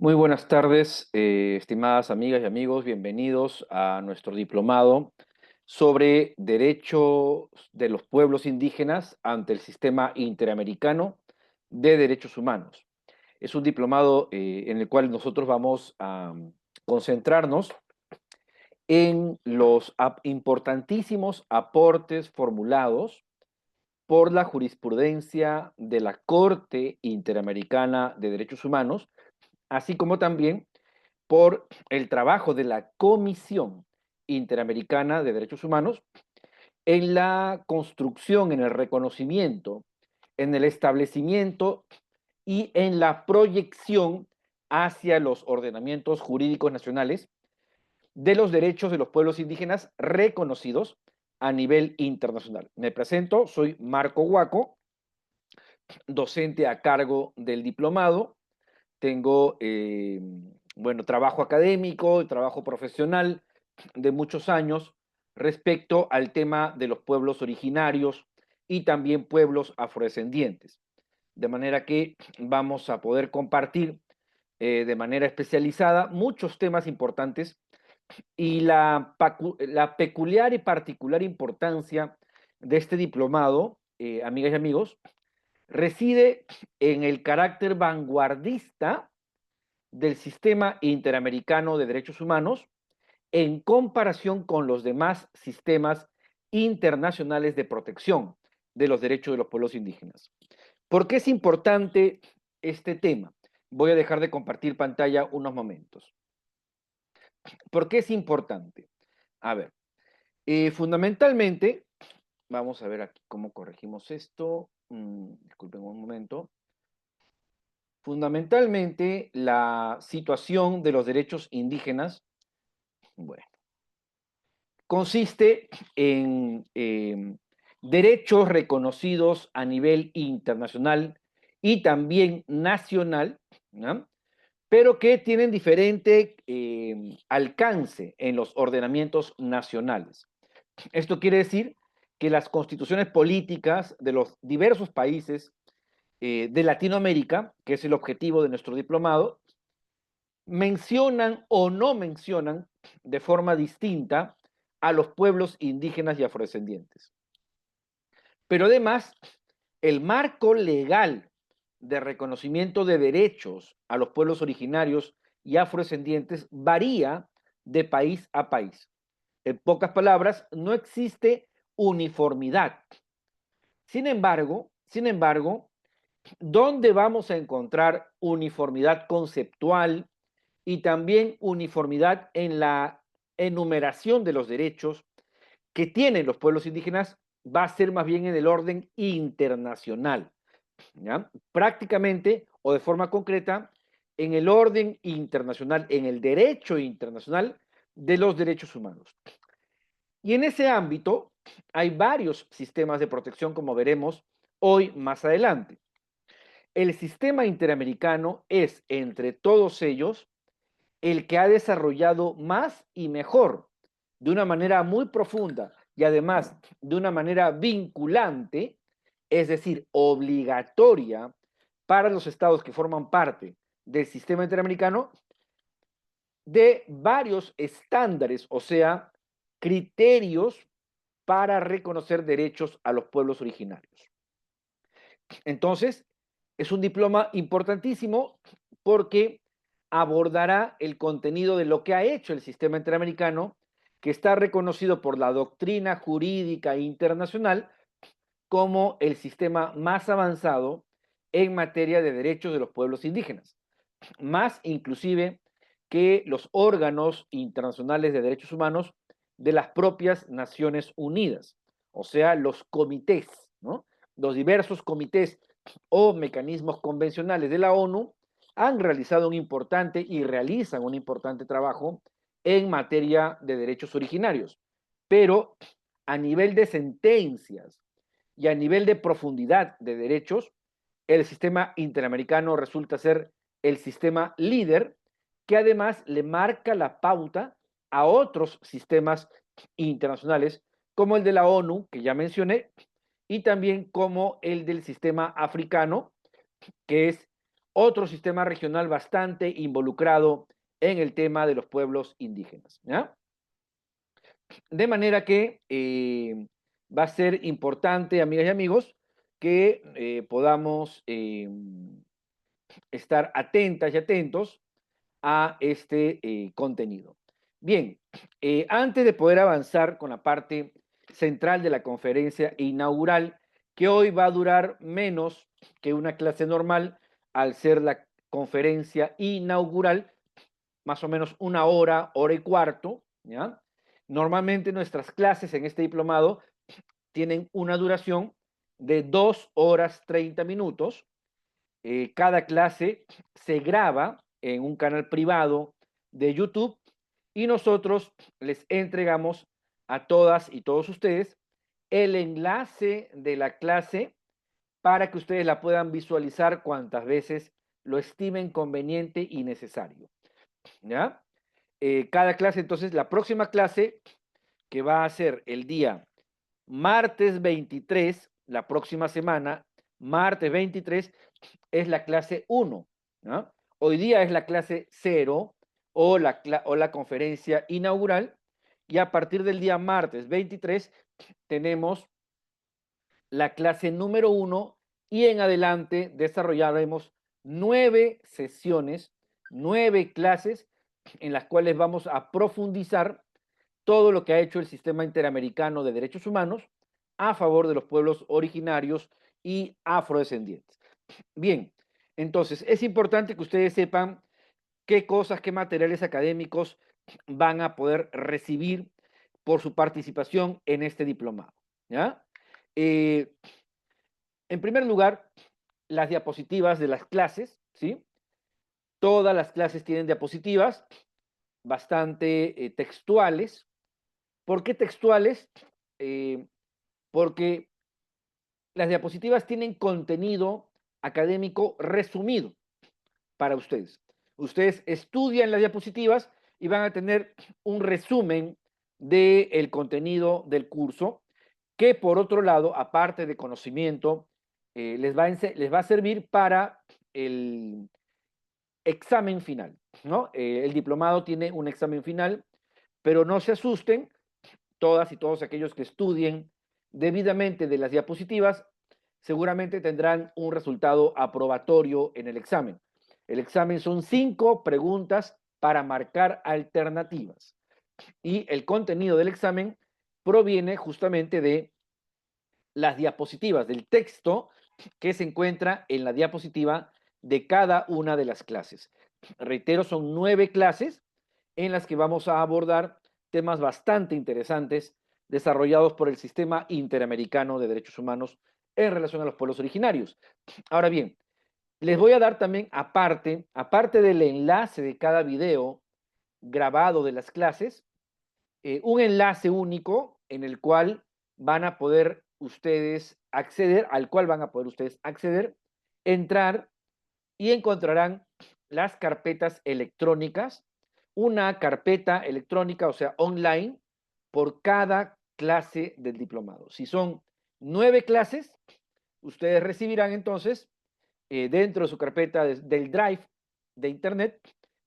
Muy buenas tardes, estimadas amigas y amigos, bienvenidos a nuestro diplomado sobre derechos de los pueblos indígenas ante el sistema interamericano de derechos humanos. Es un diplomado en el cual nosotros vamos a concentrarnos en los importantísimos aportes formulados por la jurisprudencia de la Corte Interamericana de Derechos Humanos, así como también por el trabajo de la Comisión Interamericana de Derechos Humanos en la construcción, en el reconocimiento, en el establecimiento y en la proyección hacia los ordenamientos jurídicos nacionales de los derechos de los pueblos indígenas reconocidos a nivel internacional. Me presento, soy Marco Huaco, docente a cargo del diplomado. Tengo, bueno, trabajo académico y trabajo profesional de muchos años respecto al tema de los pueblos originarios y también pueblos afrodescendientes. De manera que vamos a poder compartir de manera especializada muchos temas importantes y la peculiar y particular importancia de este diplomado, amigas y amigos, reside en el carácter vanguardista del sistema interamericano de derechos humanos en comparación con los demás sistemas internacionales de protección de los derechos de los pueblos indígenas. ¿Por qué es importante este tema? Voy a dejar de compartir pantalla unos momentos. ¿Por qué es importante? A ver, fundamentalmente, vamos a ver aquí cómo corregimos esto. Disculpen un momento. Fundamentalmente, la situación de los derechos indígenas, bueno, consiste en derechos reconocidos a nivel internacional y también nacional, ¿no? Pero que tienen diferente alcance en los ordenamientos nacionales. Esto quiere decir que las constituciones políticas de los diversos países de Latinoamérica, que es el objetivo de nuestro diplomado, mencionan o no mencionan de forma distinta a los pueblos indígenas y afrodescendientes. Pero además, el marco legal de reconocimiento de derechos a los pueblos originarios y afrodescendientes varía de país a país. En pocas palabras, no existe uniformidad. Sin embargo, ¿dónde vamos a encontrar uniformidad conceptual y también uniformidad en la enumeración de los derechos que tienen los pueblos indígenas? Va a ser más bien en el orden internacional, ¿ya? Prácticamente o de forma concreta en el orden internacional, en el derecho internacional de los derechos humanos. Y en ese ámbito hay varios sistemas de protección, como veremos hoy más adelante. El sistema interamericano es, entre todos ellos, el que ha desarrollado más y mejor, de una manera muy profunda y además de una manera vinculante, es decir, obligatoria para los estados que forman parte del sistema interamericano, de varios estándares, o sea, criterios para reconocer derechos a los pueblos originarios. Entonces, es un diploma importantísimo porque abordará el contenido de lo que ha hecho el sistema interamericano, que está reconocido por la doctrina jurídica internacional como el sistema más avanzado en materia de derechos de los pueblos indígenas, más inclusive que los órganos internacionales de derechos humanos de las propias Naciones Unidas, o sea, los comités, ¿no? Los diversos comités o mecanismos convencionales de la ONU han realizado un importante y realizan un importante trabajo en materia de derechos originarios, pero a nivel de sentencias y a nivel de profundidad de derechos, el sistema interamericano resulta ser el sistema líder que además le marca la pauta a otros sistemas internacionales como el de la ONU, que ya mencioné, y también como el del sistema africano, que es otro sistema regional bastante involucrado en el tema de los pueblos indígenas, ¿ya? De manera que va a ser importante, amigas y amigos, que podamos estar atentas y atentos a este contenido. Bien, antes de poder avanzar con la parte central de la conferencia inaugural, que hoy va a durar menos que una clase normal, al ser la conferencia inaugural, más o menos una hora, hora y cuarto, ¿ya? Normalmente nuestras clases en este diplomado tienen una duración de 2 horas 30 minutos. Cada clase se graba en un canal privado de YouTube y nosotros les entregamos a todas y todos ustedes el enlace de la clase para que ustedes la puedan visualizar cuantas veces lo estimen conveniente y necesario, ¿ya? Cada clase, entonces, la próxima clase, que va a ser el día martes 23, la próxima semana, martes 23, es la clase 1, ¿no? Hoy día es la clase 0 o la conferencia inaugural, y a partir del día martes 23 tenemos la clase número 1 y en adelante desarrollaremos 9 sesiones, 9 clases en las cuales vamos a profundizar todo lo que ha hecho el Sistema Interamericano de Derechos Humanos a favor de los pueblos originarios y afrodescendientes. Bien, entonces es importante que ustedes sepan qué cosas, qué materiales académicos van a poder recibir por su participación en este diplomado, ¿ya? Eh, en primer lugar, las diapositivas de las clases, ¿sí? Todas las clases tienen diapositivas bastante textuales. ¿Por qué textuales? Eh, Porque las diapositivas tienen contenido académico resumido para ustedes. Ustedes estudian las diapositivas y van a tener un resumen del contenido del curso, que por otro lado, aparte de conocimiento, les va a servir para el examen final, ¿no? El diplomado tiene un examen final, pero no se asusten, todas y todos aquellos que estudien debidamente de las diapositivas, seguramente tendrán un resultado aprobatorio en el examen. El examen son 5 preguntas para marcar alternativas y el contenido del examen proviene justamente de las diapositivas, del texto que se encuentra en la diapositiva de cada una de las clases. Reitero, son 9 clases en las que vamos a abordar temas bastante interesantes desarrollados por el Sistema Interamericano de Derechos Humanos en relación a los pueblos originarios. Ahora bien, les voy a dar también aparte del enlace de cada video grabado de las clases, un enlace único en el cual van a poder ustedes acceder, al cual van a poder ustedes acceder, entrar y encontrarán las carpetas electrónicas, una carpeta electrónica, o sea, online, por cada clase del diplomado. Si son 9 clases, ustedes recibirán entonces dentro de su carpeta del Drive de Internet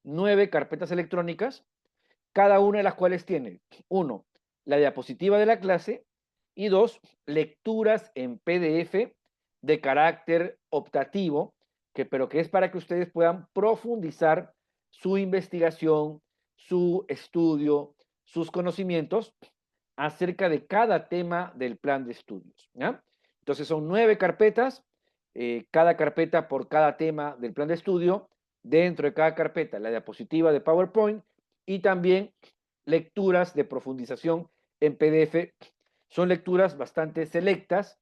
9 carpetas electrónicas, cada una de las cuales tiene, uno, la diapositiva de la clase y dos, lecturas en PDF de carácter optativo, pero que es para que ustedes puedan profundizar su investigación, su estudio, sus conocimientos acerca de cada tema del plan de estudios, ¿ya? Entonces son 9 carpetas, cada carpeta por cada tema del plan de estudio, dentro de cada carpeta la diapositiva de PowerPoint y también lecturas de profundización en PDF. Son lecturas bastante selectas,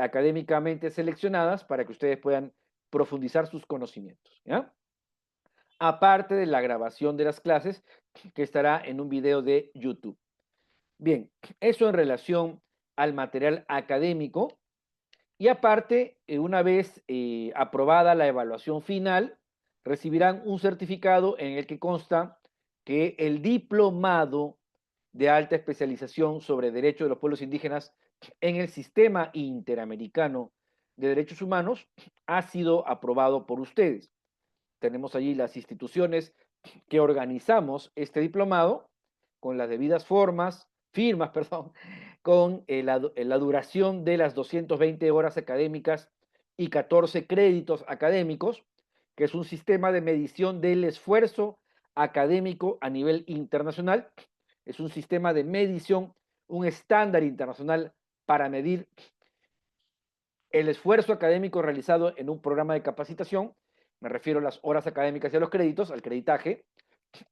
académicamente seleccionadas para que ustedes puedan profundizar sus conocimientos, ¿ya? Aparte de la grabación de las clases que estará en un video de YouTube. Bien, eso en relación al material académico. Y aparte, una vez aprobada la evaluación final, recibirán un certificado en el que consta que el diplomado de alta especialización sobre derechos de los pueblos indígenas en el Sistema Interamericano de Derechos Humanos ha sido aprobado por ustedes. Tenemos allí las instituciones que organizamos este diplomado con las debidas firmas, perdón, con la duración de las 220 horas académicas y 14 créditos académicos, que es un sistema de medición del esfuerzo académico a nivel internacional. Es un sistema de medición, un estándar internacional para medir el esfuerzo académico realizado en un programa de capacitación. Me refiero a las horas académicas y a los créditos, al creditaje,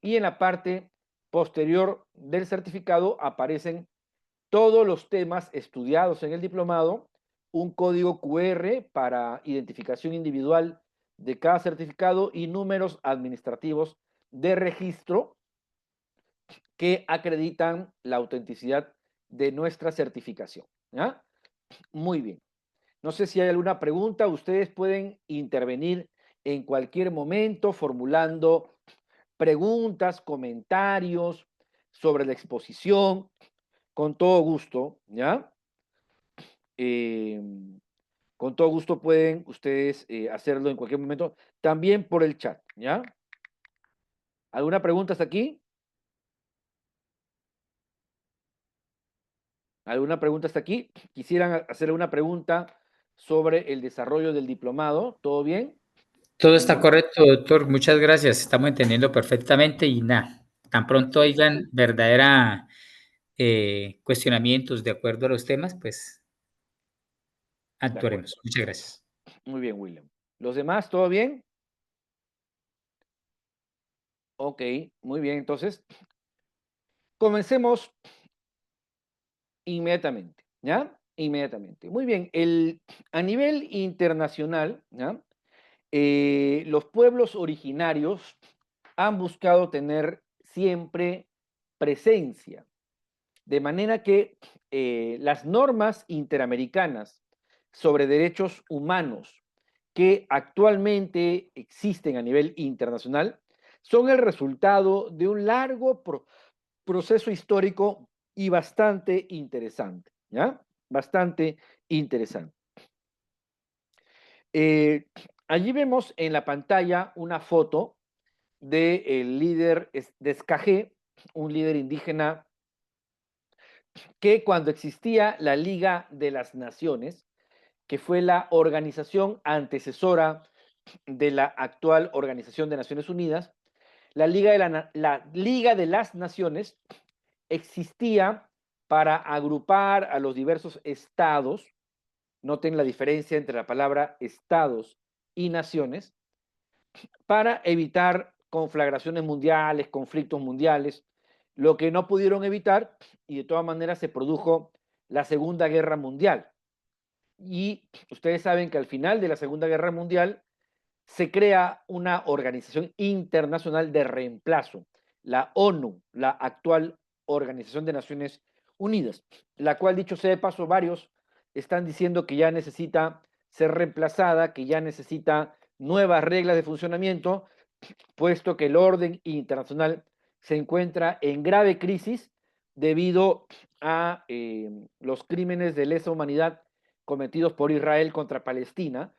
y en la parte posterior del certificado aparecen todos los temas estudiados en el diplomado, un código QR para identificación individual de cada certificado y números administrativos de registro que acreditan la autenticidad de nuestra certificación. ¿Ya? Muy bien. No sé si hay alguna pregunta. Ustedes pueden intervenir en cualquier momento formulando preguntas, comentarios sobre la exposición, con todo gusto, ¿ya? Eh, con todo gusto pueden ustedes hacerlo en cualquier momento, también por el chat, ¿ya? ¿Alguna pregunta hasta aquí? ¿Alguna pregunta hasta aquí? ¿Quisieran hacerle una pregunta sobre el desarrollo del diplomado? ¿Todo bien? Todo está correcto, doctor. Muchas gracias. Estamos entendiendo perfectamente y nada, tan pronto Excelente. hayan verdadera cuestionamientos de acuerdo a los temas, pues De acuerdo. actuaremos. Muchas gracias. Muy bien, William. ¿Los demás, todo bien? Ok, muy bien. Entonces, comencemos inmediatamente, ¿ya? Inmediatamente. Muy bien. A nivel internacional, ¿ya? Los pueblos originarios han buscado tener siempre presencia, de manera que las normas interamericanas sobre derechos humanos que actualmente existen a nivel internacional son el resultado de un largo proceso histórico y bastante interesante, ¿ya? Bastante interesante. Eh, Allí vemos en la pantalla una foto del líder de Escajé, un líder indígena que cuando existía la Liga de las Naciones, que fue la organización antecesora de la actual Organización de Naciones Unidas, la Liga de las Naciones existía para agrupar a los diversos estados. Noten la diferencia entre la palabra estados y naciones, para evitar conflagraciones mundiales, conflictos mundiales, lo que no pudieron evitar, y de todas maneras se produjo la Segunda Guerra Mundial. Y ustedes saben que al final de la Segunda Guerra Mundial se crea una organización internacional de reemplazo, la ONU, la actual Organización de Naciones Unidas, la cual, dicho sea de paso, varios están diciendo que ya necesita ser reemplazada, que ya necesita nuevas reglas de funcionamiento, puesto que el orden internacional se encuentra en grave crisis debido a los crímenes de lesa humanidad cometidos por Israel contra Palestina,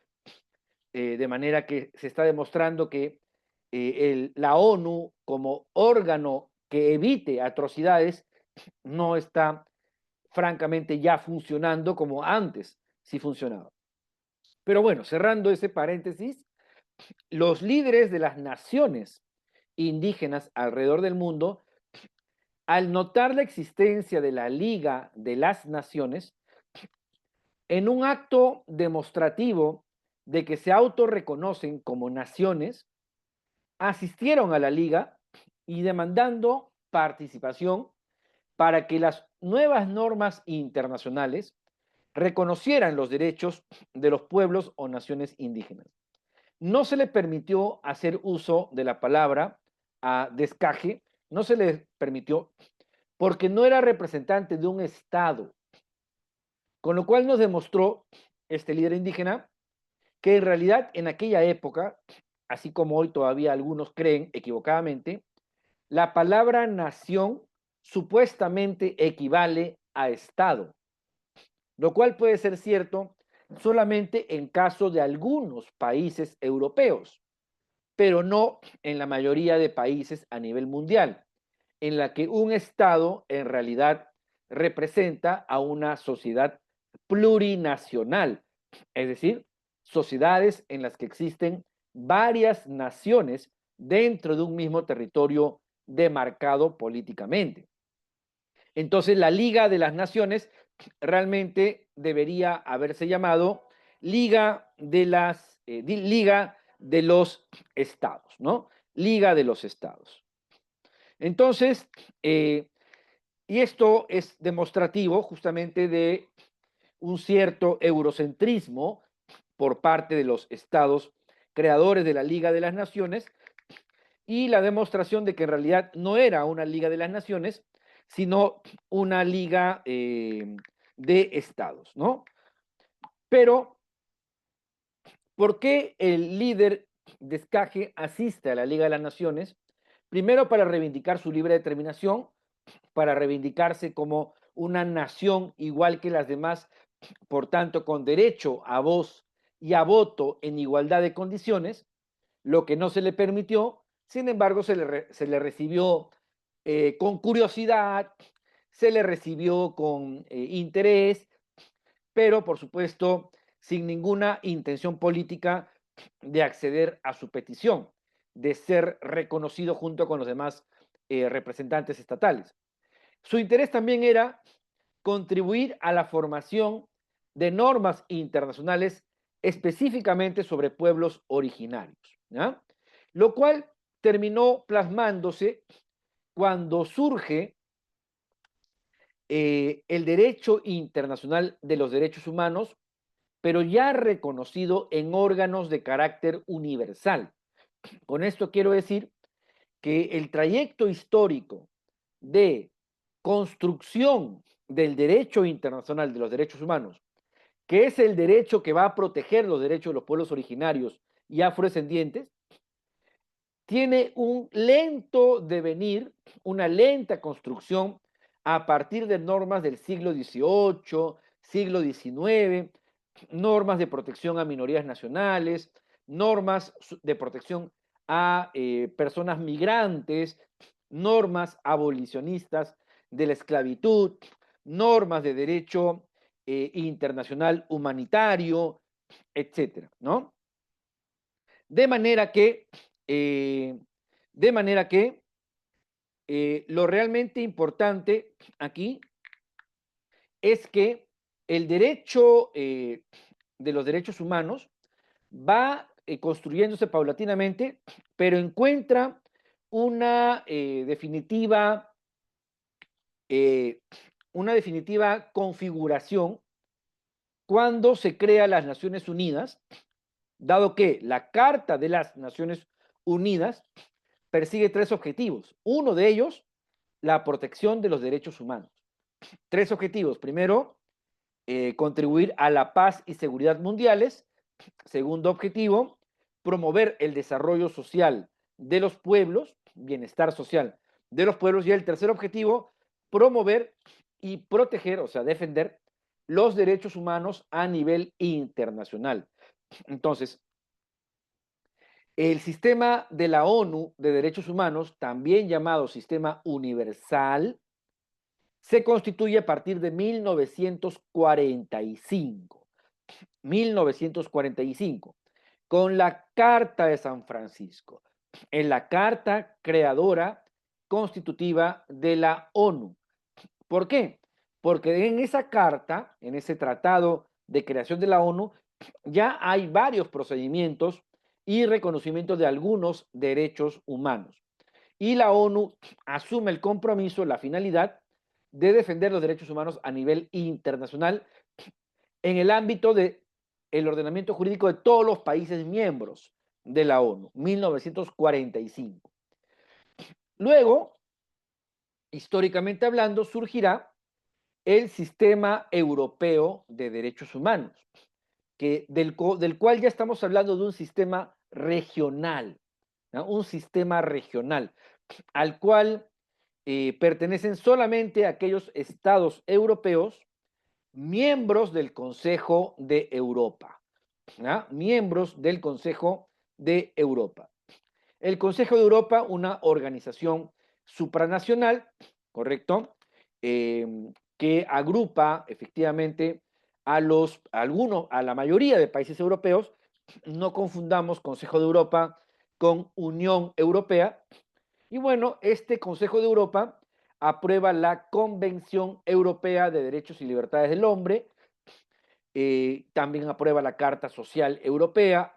de manera que se está demostrando que la ONU como órgano que evite atrocidades no está francamente ya funcionando como antes sí funcionaba. Pero bueno, cerrando ese paréntesis, los líderes de las naciones indígenas alrededor del mundo, al notar la existencia de la Liga de las Naciones, en un acto demostrativo de que se autorreconocen como naciones, asistieron a la Liga y demandando participación para que las nuevas normas internacionales reconocieran los derechos de los pueblos o naciones indígenas. No se le permitió hacer uso de la palabra descaje, no se le permitió porque no era representante de un Estado, con lo cual nos demostró este líder indígena que en realidad en aquella época, así como hoy todavía algunos creen equivocadamente, la palabra nación supuestamente equivale a Estado, lo cual puede ser cierto solamente en caso de algunos países europeos, pero no en la mayoría de países a nivel mundial, en la que un Estado en realidad representa a una sociedad plurinacional, es decir, sociedades en las que existen varias naciones dentro de un mismo territorio demarcado políticamente. Entonces, la Liga de las Naciones realmente debería haberse llamado Liga de los Estados, ¿no? Liga de los Estados. Entonces, y esto es demostrativo justamente de un cierto eurocentrismo por parte de los estados creadores de la Liga de las Naciones y la demostración de que en realidad no era una Liga de las Naciones, sino una liga de estados, ¿no? Pero, ¿por qué el líder de Escaje asiste a la Liga de las Naciones? Primero, para reivindicar su libre determinación, para reivindicarse como una nación igual que las demás, por tanto, con derecho a voz y a voto en igualdad de condiciones, lo que no se le permitió. Sin embargo, se le recibió con curiosidad, se le recibió con interés, pero por supuesto sin ninguna intención política de acceder a su petición, de ser reconocido junto con los demás representantes estatales. Su interés también era contribuir a la formación de normas internacionales específicamente sobre pueblos originarios, ¿ya? Lo cual terminó plasmándose cuando surge el derecho internacional de los derechos humanos, pero ya reconocido en órganos de carácter universal. Con esto quiero decir que el trayecto histórico de construcción del derecho internacional de los derechos humanos, que es el derecho que va a proteger los derechos de los pueblos originarios y afrodescendientes, tiene un lento devenir, una lenta construcción a partir de normas del siglo XVIII, siglo XIX, normas de protección a minorías nacionales, normas de protección a personas migrantes, normas abolicionistas de la esclavitud, normas de derecho internacional humanitario, etcétera, ¿no? De manera que, eh, de manera que lo realmente importante aquí es que el derecho de los derechos humanos va construyéndose paulatinamente, pero encuentra una eh, una definitiva configuración cuando se crea las Naciones Unidas, dado que la Carta de las Naciones Unidas persigue tres objetivos. Uno de ellos, la protección de los derechos humanos. Tres objetivos. Primero, contribuir a la paz y seguridad mundiales. Segundo objetivo, promover el desarrollo social de los pueblos, bienestar social de los pueblos. Y el tercer objetivo, promover y proteger, o sea, defender los derechos humanos a nivel internacional. Entonces, el sistema de la ONU de Derechos Humanos, también llamado Sistema Universal, se constituye a partir de 1945. 1945, con la Carta de San Francisco, en la carta creadora constitutiva de la ONU. ¿Por qué? Porque en esa carta, en ese tratado de creación de la ONU, ya hay varios procedimientos y reconocimiento de algunos derechos humanos. Y la ONU asume el compromiso, la finalidad de defender los derechos humanos a nivel internacional en el ámbito del ordenamiento jurídico de todos los países miembros de la ONU, 1945. Luego, históricamente hablando, surgirá el Sistema Europeo de Derechos Humanos, del cual ya estamos hablando de un sistema regional, ¿no? Un sistema regional, al cual pertenecen solamente aquellos estados europeos miembros del Consejo de Europa. ¿Ah? Miembros del Consejo de Europa. El Consejo de Europa, una organización supranacional, ¿correcto? Eh, que agrupa efectivamente a la mayoría de países europeos. No confundamos Consejo de Europa con Unión Europea. Y bueno, este Consejo de Europa aprueba la Convención Europea de Derechos y Libertades del Hombre, también aprueba la Carta Social Europea,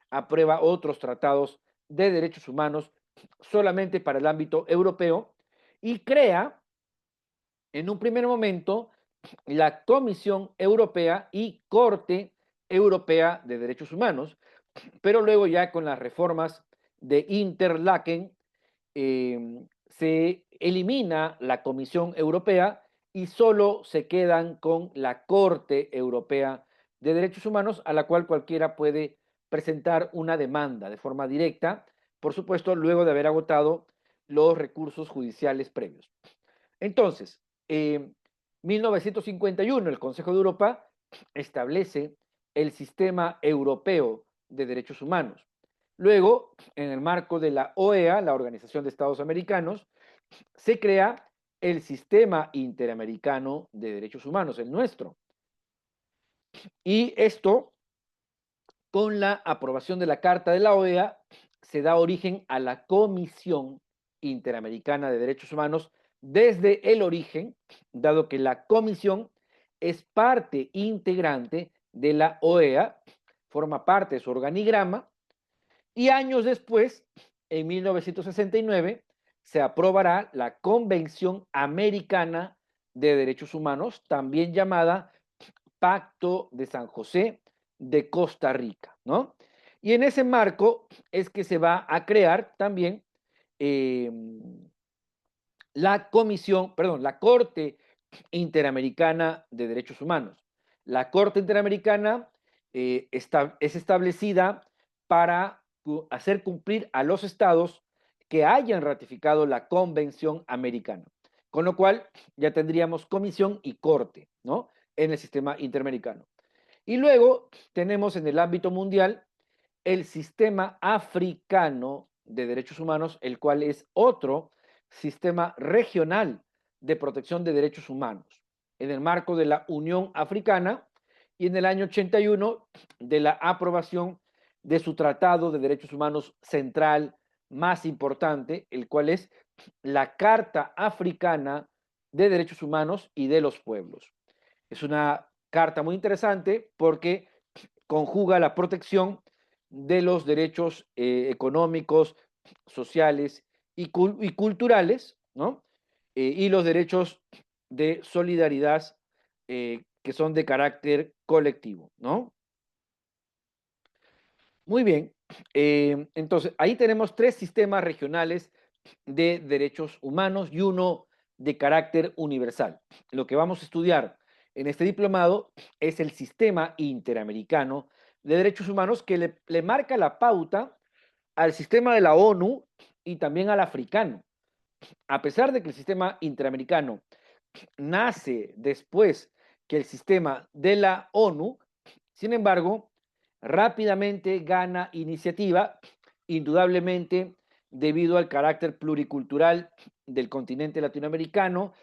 aprueba otros tratados de derechos humanos solamente para el ámbito europeo y crea en un primer momento la Comisión Europea y Corte Europea de Derechos Humanos, pero luego ya con las reformas de Interlaken se elimina la Comisión Europea y solo se quedan con la Corte Europea de Derechos Humanos, a la cual cualquiera puede presentar una demanda de forma directa, por supuesto, luego de haber agotado los recursos judiciales previos. Entonces, en 1951, el Consejo de Europa establece el Sistema Europeo de Derechos Humanos. Luego, en el marco de la OEA, la Organización de Estados Americanos, se crea el Sistema Interamericano de Derechos Humanos, el nuestro. Y esto, con la aprobación de la Carta de la OEA, se da origen a la Comisión Interamericana de Derechos Humanos desde el origen, dado que la Comisión es parte integrante de la OEA, forma parte de su organigrama, y años después, en 1969, se aprobará la Convención Americana de Derechos Humanos, también llamada Pacto de San José de Costa Rica, ¿no? Y en ese marco es que se va a crear también eh, la Corte Interamericana de Derechos Humanos. La Corte Interamericana es establecida para hacer cumplir a los estados que hayan ratificado la Convención Americana. Con lo cual ya tendríamos comisión y corte, ¿no? En el sistema interamericano. Y luego tenemos en el ámbito mundial el sistema africano de derechos humanos, el cual es otro sistema regional de protección de derechos humanos, en el marco de la Unión Africana y en el año 81 de la aprobación de su Tratado de Derechos Humanos central más importante, el cual es la Carta Africana de Derechos Humanos y de los Pueblos. Es una carta muy interesante porque conjuga la protección de los derechos económicos, sociales y culturales, ¿no? Y los derechos de solidaridad que son de carácter colectivo, ¿no? Muy bien. Entonces, ahí tenemos tres sistemas regionales de derechos humanos y uno de carácter universal. Lo que vamos a estudiar en este diplomado es el sistema interamericano de derechos humanos que le marca la pauta al sistema de la ONU y también al africano. A pesar de que el sistema interamericano nace después que el sistema de la ONU, sin embargo, rápidamente gana iniciativa, indudablemente debido al carácter pluricultural del continente latinoamericano,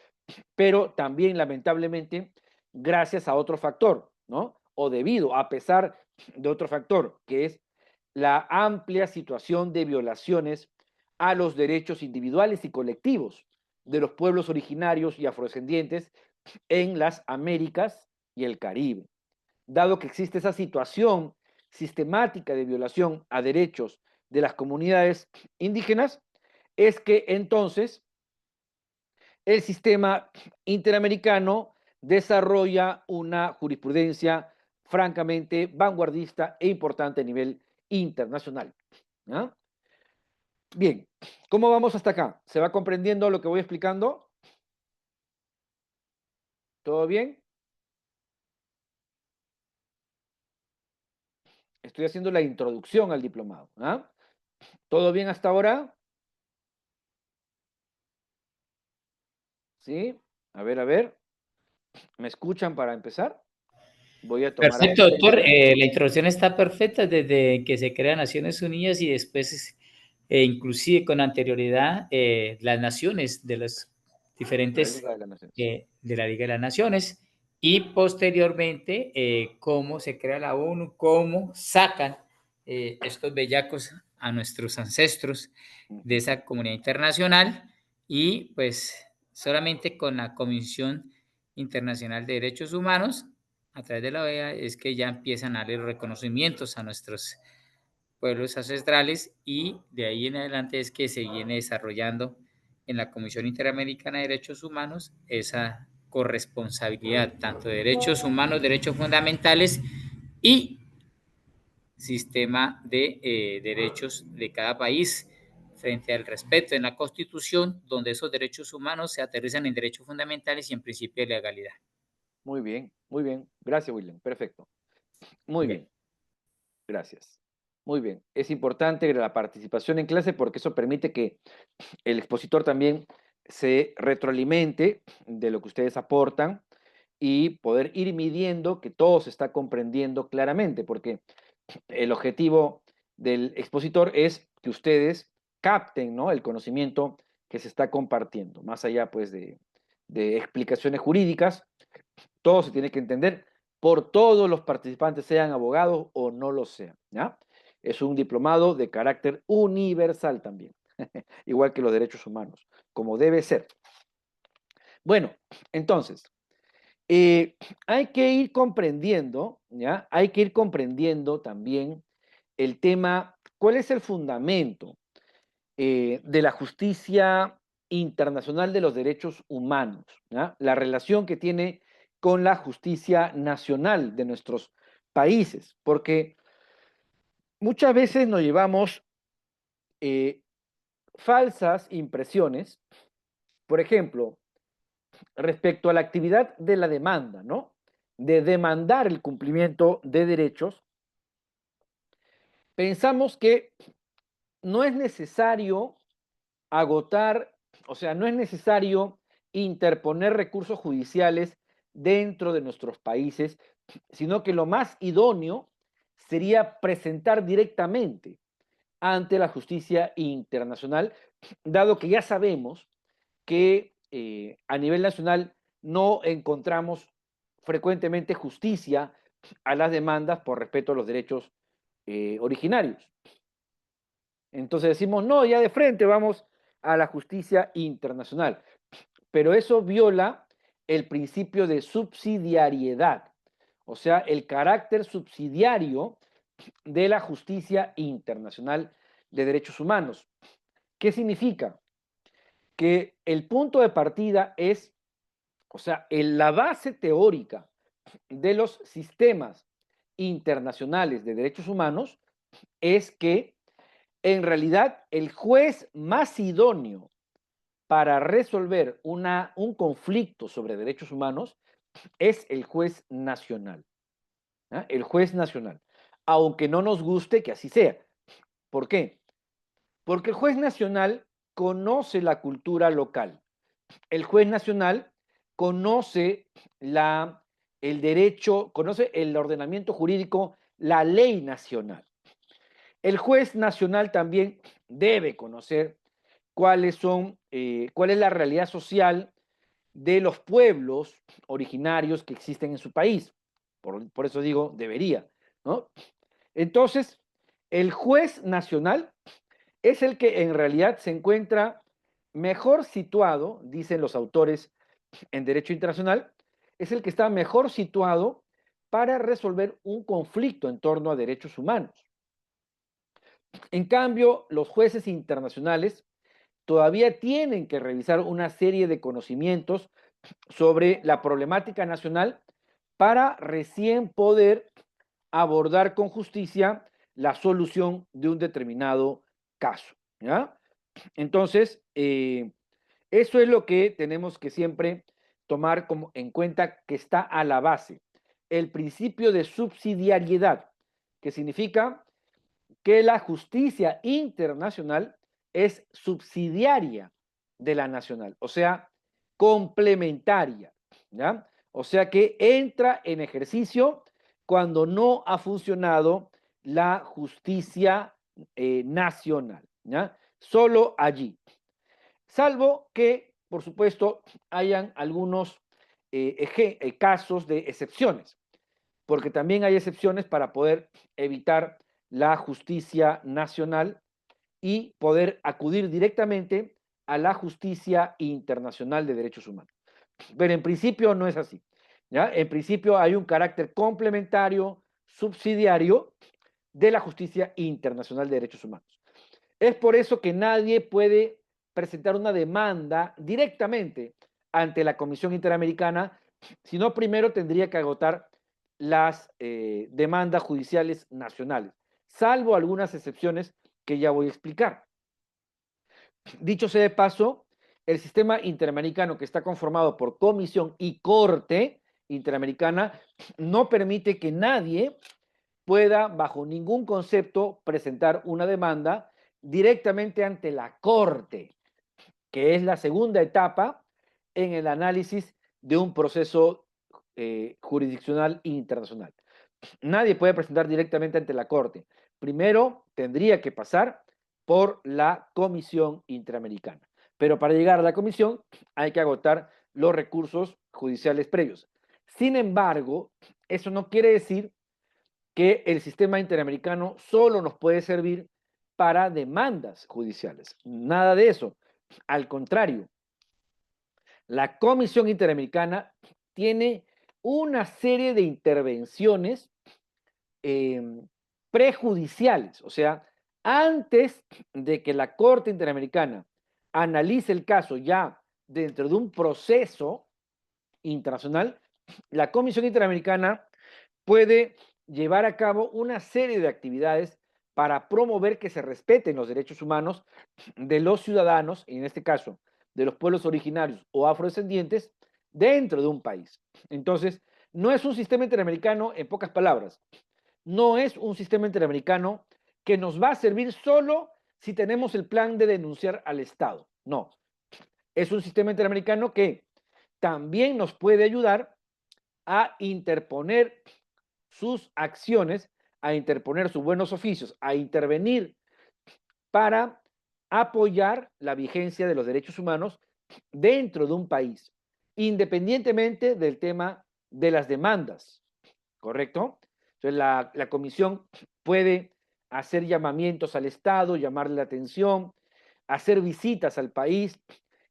pero también lamentablemente gracias a otro factor, ¿no? O debido, a pesar de otro factor, que es la amplia situación de violaciones a los derechos individuales y colectivos de los pueblos originarios y afrodescendientes en las Américas y el Caribe. Dado que existe esa situación sistemática de violación a derechos de las comunidades indígenas, es que entonces el sistema interamericano desarrolla una jurisprudencia francamente vanguardista e importante a nivel internacional. ¿Ah? Bien, ¿cómo vamos hasta acá? ¿Se va comprendiendo lo que voy explicando? ¿Todo bien? Estoy haciendo la introducción al diplomado. ¿Ah? ¿Todo bien hasta ahora? ¿Sí? A ver, a ver. ¿Me escuchan para empezar? Voy a tomar Perfecto, doctor. asistencia. La introducción está perfecta desde que se crea Naciones Unidas y después, inclusive con anterioridad, las naciones de los La diferentes Liga de las Naciones. de la Liga de las Naciones y posteriormente cómo se crea la ONU, cómo sacan estos bellacos a nuestros ancestros de Ujú. esa comunidad internacional y pues solamente con la Comisión Internacional de Derechos Humanos a través de la OEA es que ya empiezan a darle los reconocimientos a nuestros pueblos ancestrales y de ahí en adelante es que se viene desarrollando en la Comisión Interamericana de Derechos Humanos esa corresponsabilidad tanto de derechos humanos, derechos fundamentales y sistema de derechos de cada país frente al respeto en la Constitución, donde esos derechos humanos se aterrizan en derechos fundamentales y en principio de legalidad. Muy bien, muy bien. Gracias, William. Perfecto. Muy Bien. bien, gracias. Muy bien. Es importante la participación en clase porque eso permite que el expositor también se retroalimente de lo que ustedes aportan y poder ir midiendo que todo se está comprendiendo claramente, porque el objetivo del expositor es que ustedes capten, ¿no?, el conocimiento que se está compartiendo, más allá pues de explicaciones jurídicas, todo se tiene que entender por todos los participantes, sean abogados o no lo sean, ¿ya? Es un diplomado de carácter universal también, igual que los derechos humanos, como debe ser. Bueno, entonces, eh, hay que ir comprendiendo, ¿ya? Hay que ir comprendiendo también el tema, ¿cuál es el fundamento de la justicia internacional de los derechos humanos? ¿Ya? La relación que tiene con la justicia nacional de nuestros países, porque muchas veces nos llevamos eh, falsas impresiones, por ejemplo, respecto a la actividad de la demanda, ¿no? De demandar el cumplimiento de derechos, pensamos que no es necesario agotar, o sea, no es necesario interponer recursos judiciales dentro de nuestros países, sino que lo más idóneo sería presentar directamente ante la justicia internacional, dado que ya sabemos que a nivel nacional no encontramos frecuentemente justicia a las demandas por respeto a los derechos originarios. Entonces decimos, no, ya de frente vamos a la justicia internacional. Pero eso viola el principio de subsidiariedad, o sea, el carácter subsidiario de la justicia internacional de derechos humanos. ¿Qué significa? Que el punto de partida es, o sea, la base teórica de los sistemas internacionales de derechos humanos es que en realidad el juez más idóneo para resolver un conflicto sobre derechos humanos es el juez nacional. ¿Ah? El juez nacional. Aunque no nos guste que así sea. ¿Por qué? Porque el juez nacional conoce la cultura local. El juez nacional conoce el derecho, conoce el ordenamiento jurídico, la ley nacional. El juez nacional también debe conocer cuál es la realidad social de los pueblos originarios que existen en su país. Por eso digo, debería, ¿no? Entonces, el juez nacional es el que en realidad se encuentra mejor situado, dicen los autores en derecho internacional, es el que está mejor situado para resolver un conflicto en torno a derechos humanos. En cambio, los jueces internacionales todavía tienen que revisar una serie de conocimientos sobre la problemática nacional para recién poder abordar con justicia la solución de un determinado caso. ¿Ya? Entonces, eso es lo que tenemos que siempre tomar como en cuenta que está a la base. El principio de subsidiariedad, que significa que la justicia internacional es subsidiaria de la nacional, o sea, complementaria, ¿ya? O sea que entra en ejercicio cuando no ha funcionado la justicia nacional, ¿ya? Solo allí. Salvo que, por supuesto, hayan algunos casos de excepciones, porque también hay excepciones para poder evitar la justicia nacional y poder acudir directamente a la justicia internacional de derechos humanos. Pero en principio no es así, ¿ya? En principio hay un carácter complementario, subsidiario de la justicia internacional de derechos humanos. Es por eso que nadie puede presentar una demanda directamente ante la Comisión Interamericana, sino primero tendría que agotar las demandas judiciales nacionales, salvo algunas excepciones que ya voy a explicar. Dicho sea de paso, el sistema interamericano que está conformado por comisión y corte interamericana no permite que nadie pueda, bajo ningún concepto, presentar una demanda directamente ante la corte, que es la segunda etapa en el análisis de un proceso jurisdiccional internacional. Nadie puede presentar directamente ante la corte. Primero tendría que pasar por la Comisión Interamericana. Pero para llegar a la comisión hay que agotar los recursos judiciales previos. Sin embargo, eso no quiere decir que el sistema interamericano solo nos puede servir para demandas judiciales. Nada de eso. Al contrario, la Comisión Interamericana tiene una serie de intervenciones eh, prejudiciales, o sea, antes de que la Corte Interamericana analice el caso ya dentro de un proceso internacional, la Comisión Interamericana puede llevar a cabo una serie de actividades para promover que se respeten los derechos humanos de los ciudadanos, en este caso, de los pueblos originarios o afrodescendientes, dentro de un país. Entonces, no es un sistema interamericano, en pocas palabras, no es un sistema interamericano que nos va a servir solo si tenemos el plan de denunciar al Estado. No, es un sistema interamericano que también nos puede ayudar a interponer sus acciones, a interponer sus buenos oficios, a intervenir para apoyar la vigencia de los derechos humanos dentro de un país, independientemente del tema de las demandas, ¿correcto? Entonces, la comisión puede hacer llamamientos al Estado, llamarle la atención, hacer visitas al país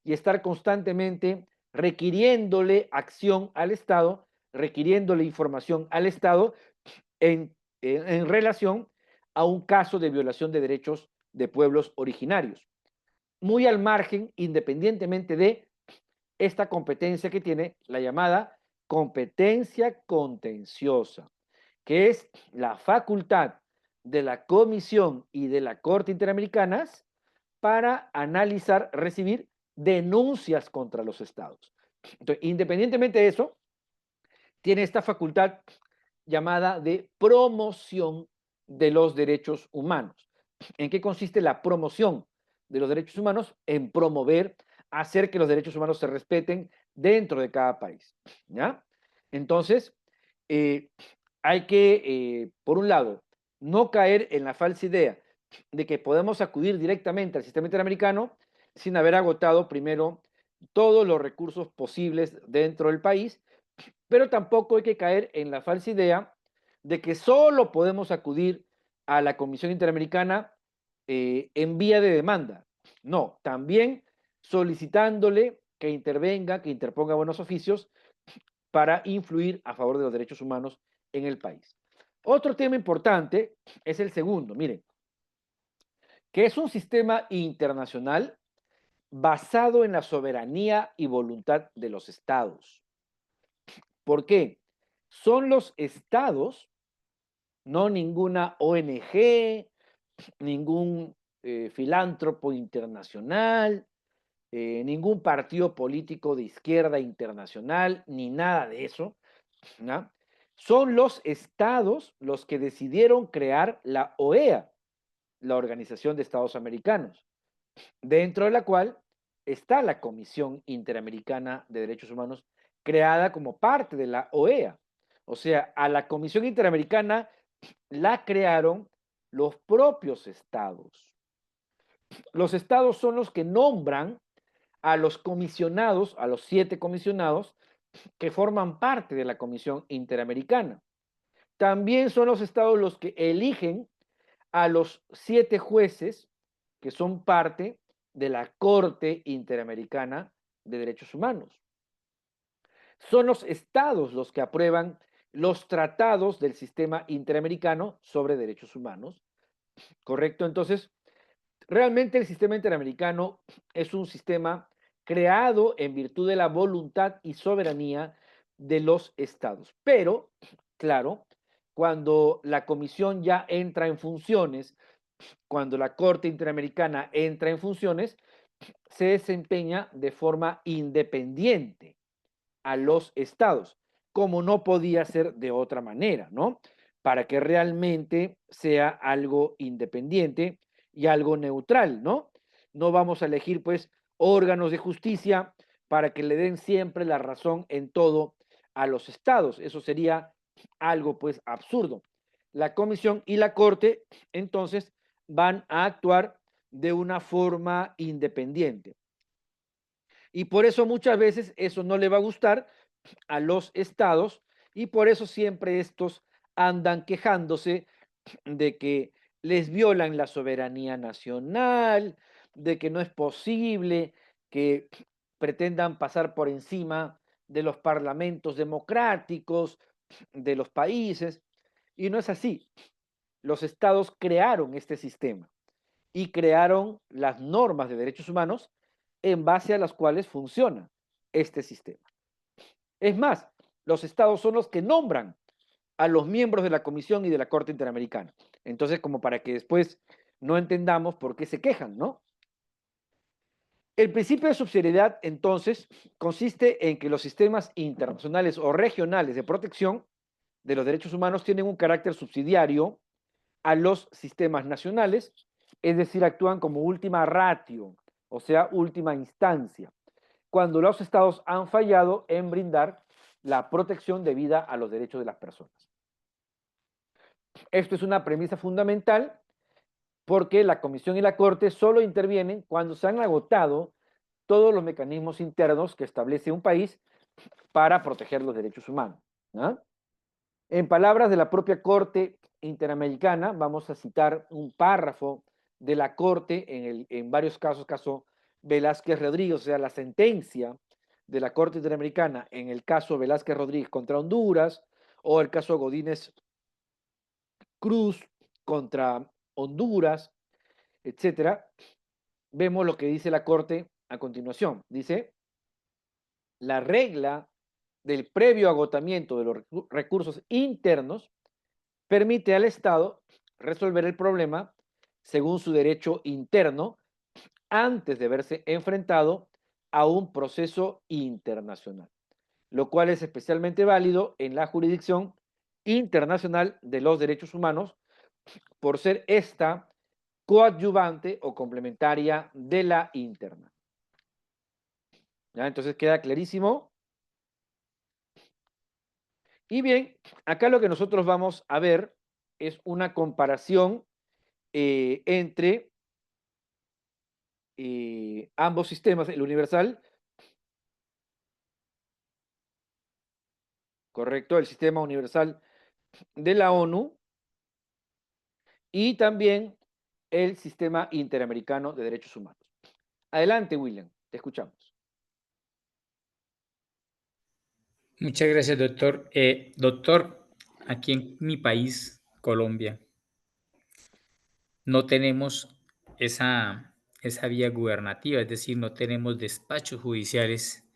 y estar constantemente requiriéndole acción al Estado, requiriéndole información al Estado en relación a un caso de violación de derechos de pueblos originarios. Muy al margen, independientemente de esta competencia que tiene la llamada competencia contenciosa, que es la facultad de la Comisión y de la Corte Interamericanas para analizar, recibir denuncias contra los estados. Entonces, independientemente de eso, tiene esta facultad llamada de promoción de los derechos humanos. ¿En qué consiste la promoción de los derechos humanos? En promover, hacer que los derechos humanos se respeten dentro de cada país. ¿Ya? Entonces, eh, hay que, por un lado, no caer en la falsa idea de que podemos acudir directamente al sistema interamericano sin haber agotado primero todos los recursos posibles dentro del país, pero tampoco hay que caer en la falsa idea de que solo podemos acudir a la Comisión Interamericana en vía de demanda. No, también solicitándole que intervenga, que interponga buenos oficios para influir a favor de los derechos humanos en el país. Otro tema importante es el segundo, miren, que es un sistema internacional basado en la soberanía y voluntad de los estados. ¿Por qué? Son los estados, no ninguna ONG, ningún filántropo internacional, ningún partido político de izquierda internacional, ni nada de eso. ¿No? Son los estados los que decidieron crear la OEA, la Organización de Estados Americanos, dentro de la cual está la Comisión Interamericana de Derechos Humanos creada como parte de la OEA. O sea, a la Comisión Interamericana la crearon los propios estados. Los estados son los que nombran a los comisionados, a los 7 comisionados que forman parte de la Comisión Interamericana. También son los estados los que eligen a los 7 jueces que son parte de la Corte Interamericana de Derechos Humanos. Son los estados los que aprueban los tratados del sistema interamericano sobre derechos humanos, ¿correcto? Entonces, realmente el sistema interamericano es un sistema creado en virtud de la voluntad y soberanía de los estados. Pero, claro, cuando la comisión ya entra en funciones, cuando la Corte Interamericana entra en funciones, se desempeña de forma independiente a los estados, como no podía ser de otra manera, ¿no? Para que realmente sea algo independiente y algo neutral, ¿no? No vamos a elegir, pues, órganos de justicia para que le den siempre la razón en todo a los estados. Eso sería algo, pues, absurdo. La comisión y la corte, entonces, van a actuar de una forma independiente. Y por eso muchas veces eso no le va a gustar a los estados y por eso siempre estos andan quejándose de que les violan la soberanía nacional, de que no es posible que pretendan pasar por encima de los parlamentos democráticos de los países. Y no es así. Los estados crearon este sistema y crearon las normas de derechos humanos en base a las cuales funciona este sistema. Es más, los estados son los que nombran a los miembros de la Comisión y de la Corte Interamericana. Entonces, como para que después no entendamos por qué se quejan, ¿no? El principio de subsidiariedad, entonces, consiste en que los sistemas internacionales o regionales de protección de los derechos humanos tienen un carácter subsidiario a los sistemas nacionales, es decir, actúan como última ratio, o sea, última instancia, cuando los estados han fallado en brindar la protección debida a los derechos de las personas. Esto es una premisa fundamental porque la Comisión y la Corte solo intervienen cuando se han agotado todos los mecanismos internos que establece un país para proteger los derechos humanos, ¿no? En palabras de la propia Corte Interamericana, vamos a citar un párrafo de la Corte en varios casos, caso Velázquez Rodríguez, o sea, la sentencia de la Corte Interamericana en el caso Velázquez Rodríguez contra Honduras o el caso Godínez Cruz contra Honduras, etcétera. Vemos lo que dice la Corte a continuación. Dice, la regla del previo agotamiento de los recursos internos permite al Estado resolver el problema según su derecho interno antes de verse enfrentado a un proceso internacional, lo cual es especialmente válido en la jurisdicción internacional de los derechos humanos por ser esta coadyuvante o complementaria de la interna. ¿Ya? Entonces queda clarísimo. Y bien, acá lo que nosotros vamos a ver es una comparación entre ambos sistemas, el universal, correcto, el sistema universal de la ONU y también el sistema interamericano de derechos humanos. Adelante, William, te escuchamos. Muchas gracias, doctor. Doctor, aquí en mi país, Colombia, no tenemos esa vía gubernativa, es decir, no tenemos despachos judiciales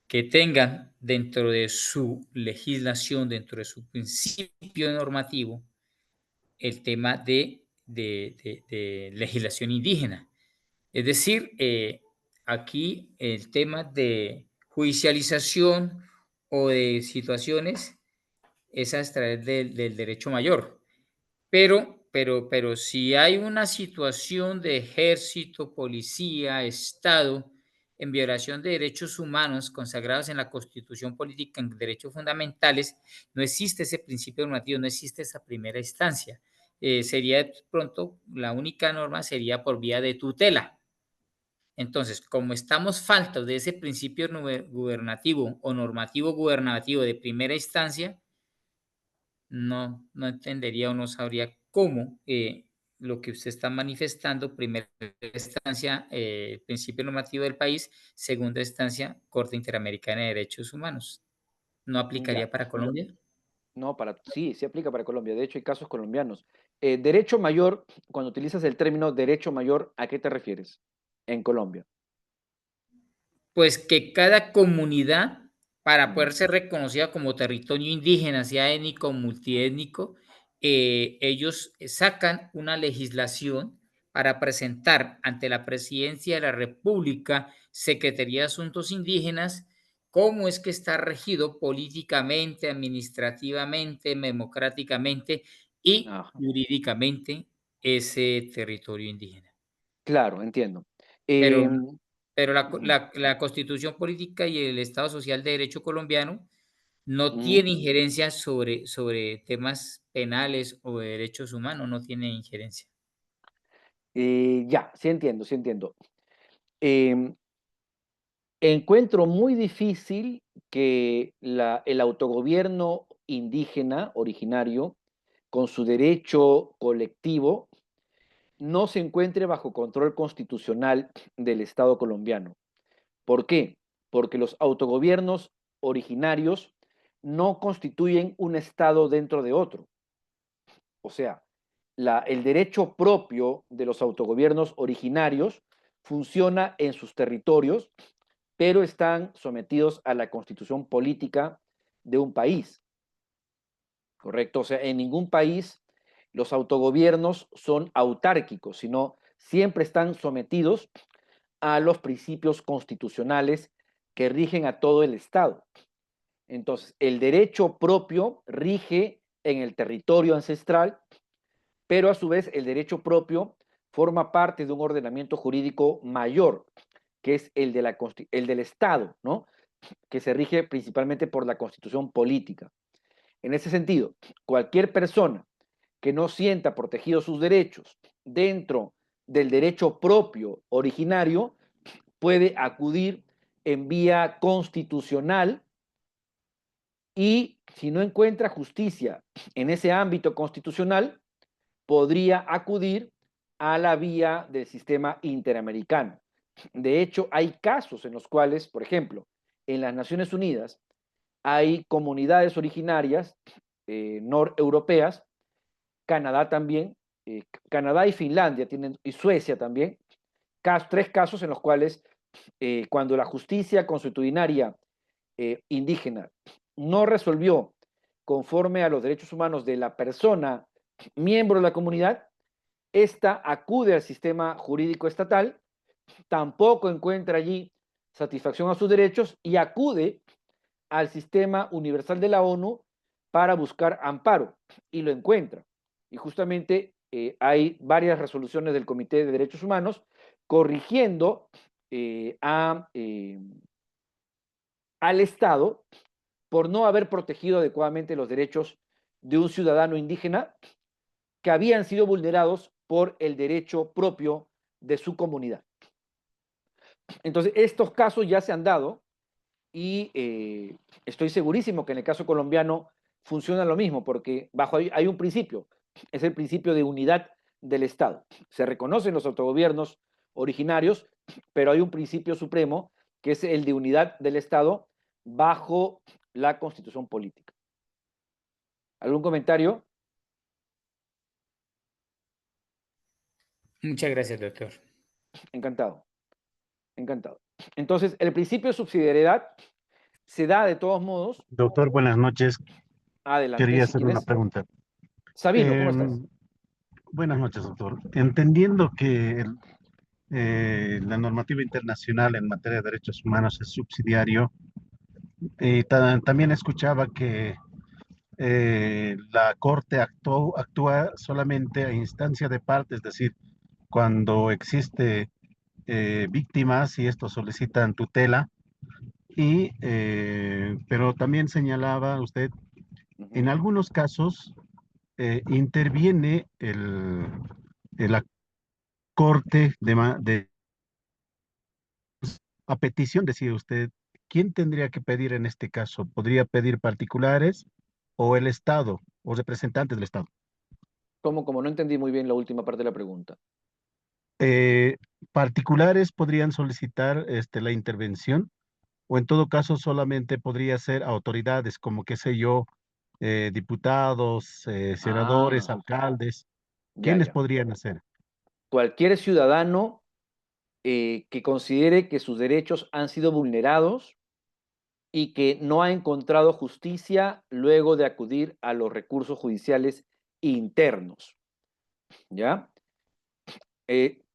que tengan dentro de su legislación, dentro de su principio normativo, el tema de legislación indígena. Es decir, aquí el tema de judicialización o de situaciones es a través del derecho mayor. Pero si hay una situación de ejército, policía, Estado en violación de derechos humanos consagrados en la Constitución Política en derechos fundamentales, no existe ese principio normativo, no existe esa primera instancia. Sería de pronto, la única norma sería por vía de tutela. Entonces, como estamos faltos de ese principio gubernativo o normativo gubernativo de primera instancia, no entendería o no sabría cómo lo que usted está manifestando, primera instancia, principio normativo del país, segunda instancia, Corte Interamericana de Derechos Humanos. ¿No Ya. aplicaría para Colombia? No, sí, sí aplica para Colombia. De hecho, hay casos colombianos. Derecho mayor, cuando utilizas el término derecho mayor, ¿a qué te refieres en Colombia? Pues que cada comunidad, para Mm. poder ser reconocida como territorio indígena, sea étnico o multiétnico, ellos sacan una legislación para presentar ante la Presidencia de la República, Secretaría de Asuntos Indígenas, cómo es que está regido políticamente, administrativamente, democráticamente y Ajá. jurídicamente ese territorio indígena. Claro, entiendo. Pero Em, pero ujú, la Constitución política y el Estado social de derecho colombiano no ujú. tiene injerencia sobre temas penales o de derechos humanos, no tiene injerencia. Ya, sí entiendo, sí entiendo. Em, Encuentro muy difícil que el autogobierno indígena originario, con su derecho colectivo, no se encuentre bajo control constitucional del Estado colombiano. ¿Por qué? Porque los autogobiernos originarios no constituyen un Estado dentro de otro. O sea, el derecho propio de los autogobiernos originarios funciona en sus territorios, pero están sometidos a la constitución política de un país, ¿correcto? O sea, en ningún país los autogobiernos son autárquicos, sino siempre están sometidos a los principios constitucionales que rigen a todo el Estado. Entonces, el derecho propio rige en el territorio ancestral, pero a su vez el derecho propio forma parte de un ordenamiento jurídico mayor, que es el del Estado, ¿no? Que se rige principalmente por la constitución política. En ese sentido, cualquier persona que no sienta protegidos sus derechos dentro del derecho propio originario puede acudir en vía constitucional y si no encuentra justicia en ese ámbito constitucional, podría acudir a la vía del sistema interamericano. De hecho, hay casos en los cuales, por ejemplo, en las Naciones Unidas hay comunidades originarias noreuropeas, Canadá también, Canadá y Finlandia tienen, y Suecia también, tres casos en los cuales cuando la justicia consuetudinaria indígena no resolvió conforme a los derechos humanos de la persona miembro de la comunidad, esta acude al sistema jurídico estatal, tampoco encuentra allí satisfacción a sus derechos y acude al sistema universal de la ONU para buscar amparo y lo encuentra. Y justamente hay varias resoluciones del Comité de Derechos Humanos corrigiendo al Estado por no haber protegido adecuadamente los derechos de un ciudadano indígena que habían sido vulnerados por el derecho propio de su comunidad. Entonces, estos casos ya se han dado y estoy segurísimo que en el caso colombiano funciona lo mismo, porque hay un principio, es el principio de unidad del Estado. Se reconocen los autogobiernos originarios, pero hay un principio supremo que es el de unidad del Estado bajo la constitución política. ¿Algún comentario? Muchas gracias, doctor. Encantado, encantado. Entonces, el principio de subsidiariedad se da de todos modos. Doctor, buenas noches. Adelante, Quería si hacer una quieres. pregunta. Sabino, ¿cómo Eh, estás? Buenas noches, doctor. Entendiendo que la normativa internacional en materia de derechos humanos es subsidiario, también escuchaba que la Corte actúa solamente a instancia de parte, es decir, cuando existe víctimas y estos solicitan tutela. Pero también señalaba usted, en algunos casos interviene la corte a petición, decía usted. ¿Quién tendría que pedir en este caso? ¿Podría pedir particulares o el Estado o representantes del Estado? Como no entendí muy bien la última parte de la pregunta. Eh, Particulares podrían solicitar la intervención, o en todo caso solamente podría ser autoridades como, qué sé yo, diputados, senadores, Ah, alcaldes. ya, ¿Quiénes ya. podrían hacer? Cualquier ciudadano que considere que sus derechos han sido vulnerados y que no ha encontrado justicia luego de acudir a los recursos judiciales internos, ¿ya?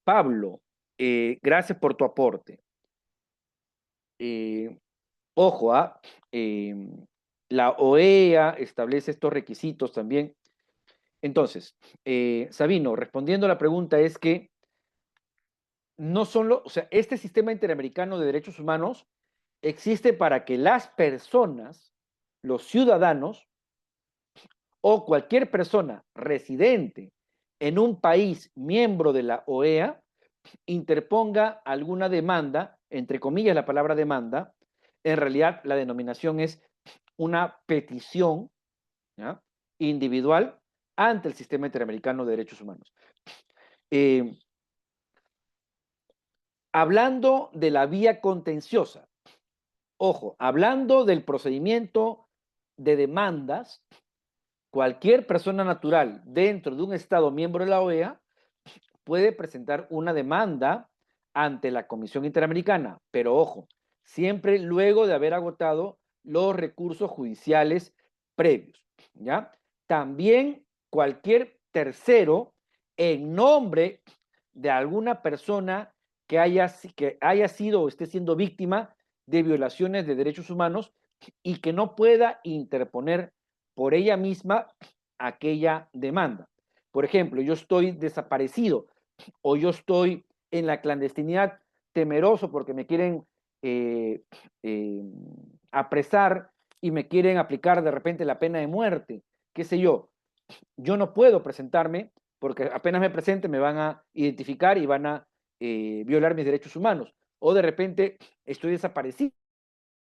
Pablo, gracias por tu aporte. Eh, Ojo, la OEA establece estos requisitos también. Entonces, Sabino, respondiendo a la pregunta es que no solo, o sea, este sistema interamericano de derechos humanos existe para que las personas, los ciudadanos o cualquier persona residente en un país miembro de la OEA interponga alguna demanda, entre comillas la palabra demanda, en realidad la denominación es una petición, ¿ya?, individual ante el sistema interamericano de derechos humanos. Eh, Hablando de la vía contenciosa, ojo, hablando del procedimiento de demandas, cualquier persona natural dentro de un Estado miembro de la OEA puede presentar una demanda ante la Comisión Interamericana, pero ojo, siempre luego de haber agotado los recursos judiciales previos, ¿ya? También cualquier tercero en nombre de alguna persona que haya sido o esté siendo víctima de violaciones de derechos humanos y que no pueda interponer por ella misma aquella demanda. Por ejemplo, yo estoy desaparecido o yo estoy en la clandestinidad temeroso porque me quieren eh, eh, apresar y me quieren aplicar de repente la pena de muerte, qué sé yo no puedo presentarme porque apenas me presente me van a identificar y van a violar mis derechos humanos. O de repente estoy desaparecido,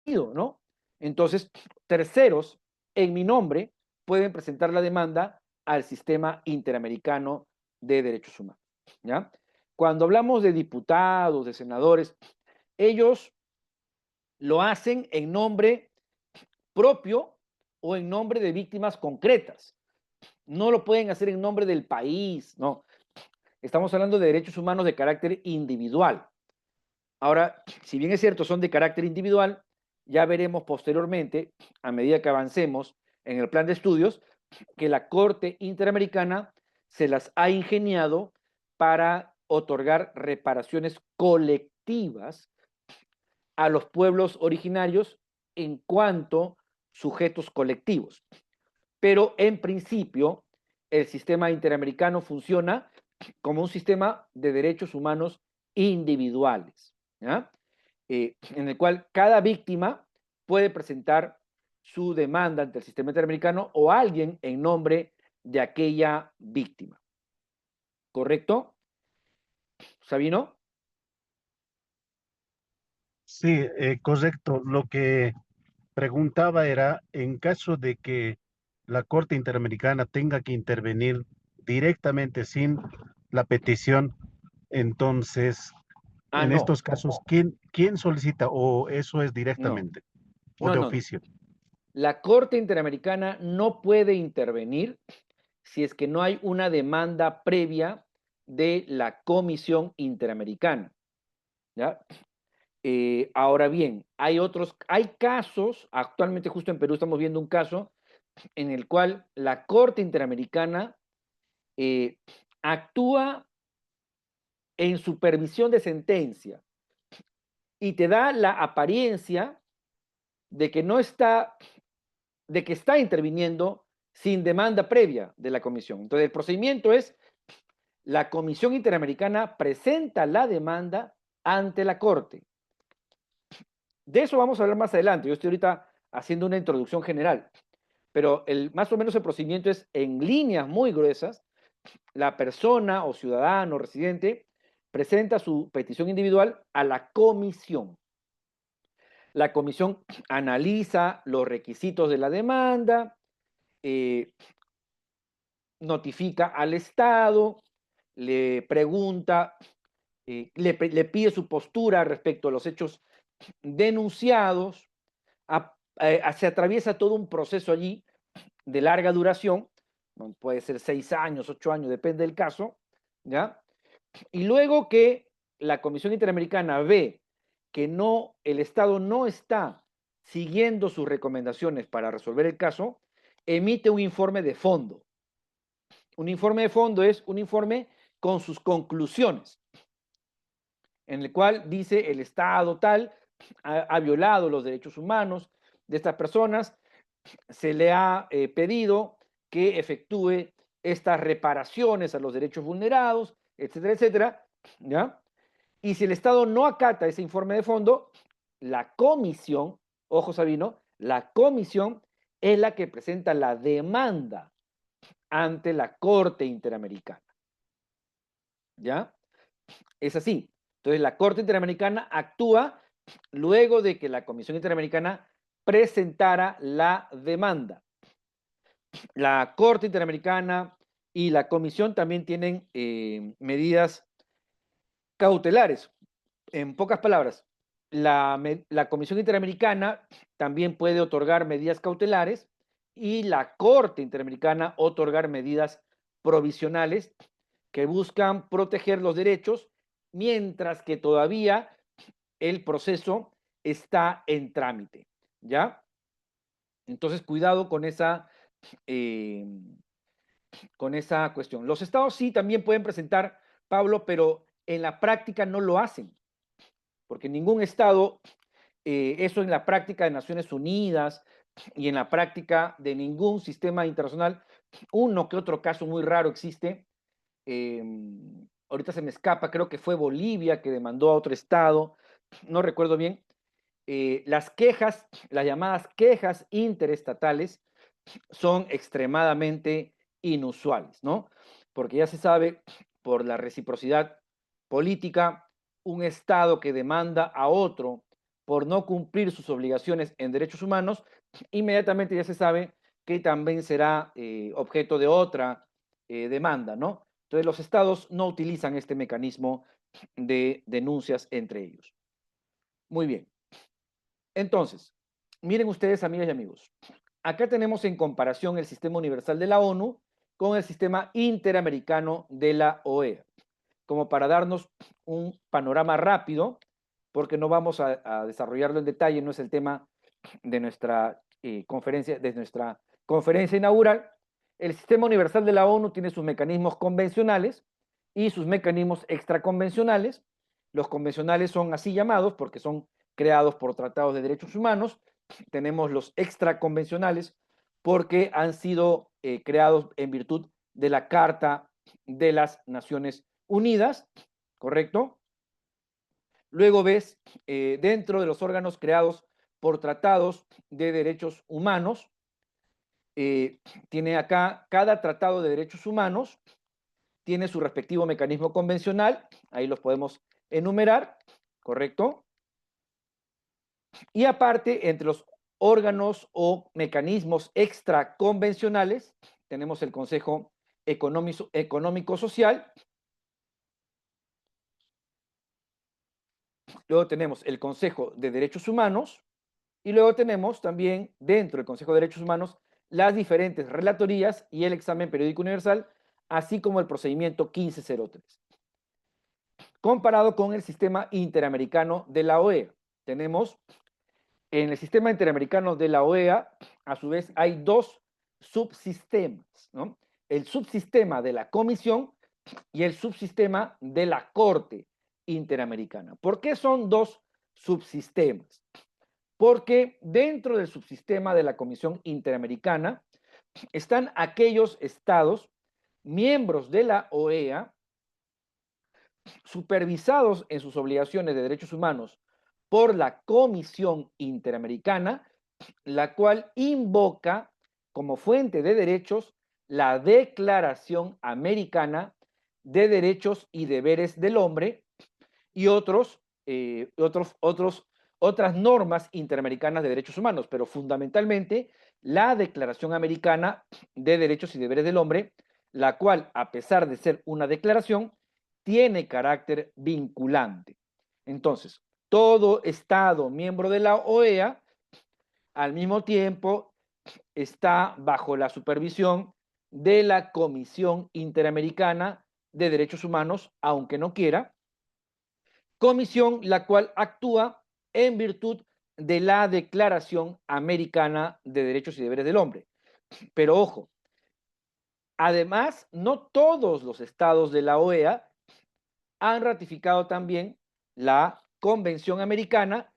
¿no? Entonces, terceros en mi nombre pueden presentar la demanda al sistema interamericano de derechos humanos, ¿ya? Cuando hablamos de diputados, de senadores, ellos lo hacen en nombre propio o en nombre de víctimas concretas. No lo pueden hacer en nombre del país, no. Estamos hablando de derechos humanos de carácter individual. Ahora, si bien es cierto, son de carácter individual, ya veremos posteriormente, a medida que avancemos en el plan de estudios, que la Corte Interamericana se las ha ingeniado para otorgar reparaciones colectivas a los pueblos originarios en cuanto sujetos colectivos. Pero en principio, el sistema interamericano funciona como un sistema de derechos humanos individuales, ¿ya? En el cual cada víctima puede presentar su demanda ante el sistema interamericano o alguien en nombre de aquella víctima. ¿Correcto? ¿Sabino? Sí, correcto. Lo que preguntaba era, en caso de que la Corte Interamericana tenga que intervenir directamente sin la petición, entonces, Ah, en no, estos casos, ¿quién solicita o eso es no, directamente o no, de no, no. oficio? La Corte Interamericana no puede intervenir si es que no hay una demanda previa de la Comisión Interamericana, ¿ya? Ahora bien, hay casos, actualmente justo en Perú estamos viendo un caso en el cual la Corte Interamericana eh, actúa en supervisión de sentencia y te da la apariencia de que no está, de que está interviniendo sin demanda previa de la comisión. Entonces, el procedimiento es: la Comisión Interamericana presenta la demanda ante la Corte. De eso vamos a hablar más adelante. Yo estoy ahorita haciendo una introducción general, pero más o menos el procedimiento es en líneas muy gruesas. La persona o ciudadano residente presenta su petición individual a la comisión. La comisión analiza los requisitos de la demanda, notifica al Estado, le pregunta, le pide su postura respecto a los hechos denunciados, se atraviesa todo un proceso allí de larga duración, puede ser 6 años, 8 años, depende del caso, ¿ya? Y luego que la Comisión Interamericana ve que el Estado no está siguiendo sus recomendaciones para resolver el caso, emite un informe de fondo. Un informe de fondo es un informe con sus conclusiones, en el cual dice el Estado tal ha violado los derechos humanos de estas personas, se le ha pedido que efectúe estas reparaciones a los derechos vulnerados, etcétera, etcétera, ¿ya? Y si el Estado no acata ese informe de fondo, la comisión, ojo Sabino, la comisión es la que presenta la demanda ante la Corte Interamericana. ¿Ya? Es así. Entonces, la Corte Interamericana actúa luego de que la Comisión Interamericana presentara la demanda. La Corte Interamericana y la Comisión también tienen medidas cautelares. En pocas palabras, la Comisión Interamericana también puede otorgar medidas cautelares y la Corte Interamericana otorgar medidas provisionales que buscan proteger los derechos mientras que todavía el proceso está en trámite, ¿ya? Entonces, cuidado eh, con esa cuestión. Los estados sí también pueden presentar, Pablo, pero en la práctica no lo hacen, porque ningún estado, eso en la práctica de Naciones Unidas y en la práctica de ningún sistema internacional, uno que otro caso muy raro existe. Ahorita se me escapa, creo que fue Bolivia que demandó a otro estado, no recuerdo bien. Las quejas, las llamadas quejas interestatales, son extremadamente inusuales, ¿no? Porque ya se sabe por la reciprocidad política, un Estado que demanda a otro por no cumplir sus obligaciones en derechos humanos, inmediatamente ya se sabe que también será objeto de otra demanda, ¿no? Entonces los estados no utilizan este mecanismo de denuncias entre ellos. Muy bien. Entonces, miren ustedes, amigas y amigos, acá tenemos en comparación el sistema universal de la ONU con el sistema interamericano de la OEA, como para darnos un panorama rápido, porque no vamos a desarrollarlo en detalle, no es el tema de nuestra conferencia inaugural. El sistema universal de la ONU tiene sus mecanismos convencionales y sus mecanismos extraconvencionales. Los convencionales son así llamados porque son creados por tratados de derechos humanos. Tenemos los extraconvencionales porque han sido creados en virtud de la Carta de las Naciones Unidas, ¿correcto? Luego ves dentro de los órganos creados por tratados de derechos humanos, tiene acá cada tratado de derechos humanos, tiene su respectivo mecanismo convencional, ahí los podemos enumerar, ¿correcto? Y aparte, entre los órganos o mecanismos extraconvencionales, tenemos el Consejo Económico Social, luego tenemos el Consejo de Derechos Humanos, y luego tenemos también dentro del Consejo de Derechos Humanos las diferentes relatorías y el examen periódico universal, así como el procedimiento 1503. Comparado con el sistema interamericano de la OEA, tenemos en el sistema interamericano de la OEA, a su vez, hay dos subsistemas, ¿no? El subsistema de la Comisión y el subsistema de la Corte Interamericana. ¿Por qué son dos subsistemas? Porque dentro del subsistema de la Comisión Interamericana están aquellos estados miembros de la OEA supervisados en sus obligaciones de derechos humanos por la Comisión Interamericana, la cual invoca como fuente de derechos la Declaración Americana de Derechos y Deberes del Hombre y otras normas interamericanas de derechos humanos, pero fundamentalmente la Declaración Americana de Derechos y Deberes del Hombre, la cual, a pesar de ser una declaración, tiene carácter vinculante. Entonces, todo Estado miembro de la OEA, al mismo tiempo, está bajo la supervisión de la Comisión Interamericana de Derechos Humanos, aunque no quiera, comisión la cual actúa en virtud de la Declaración Americana de Derechos y Deberes del Hombre. Pero ojo, además, no todos los estados de la OEA han ratificado también la Convención Americana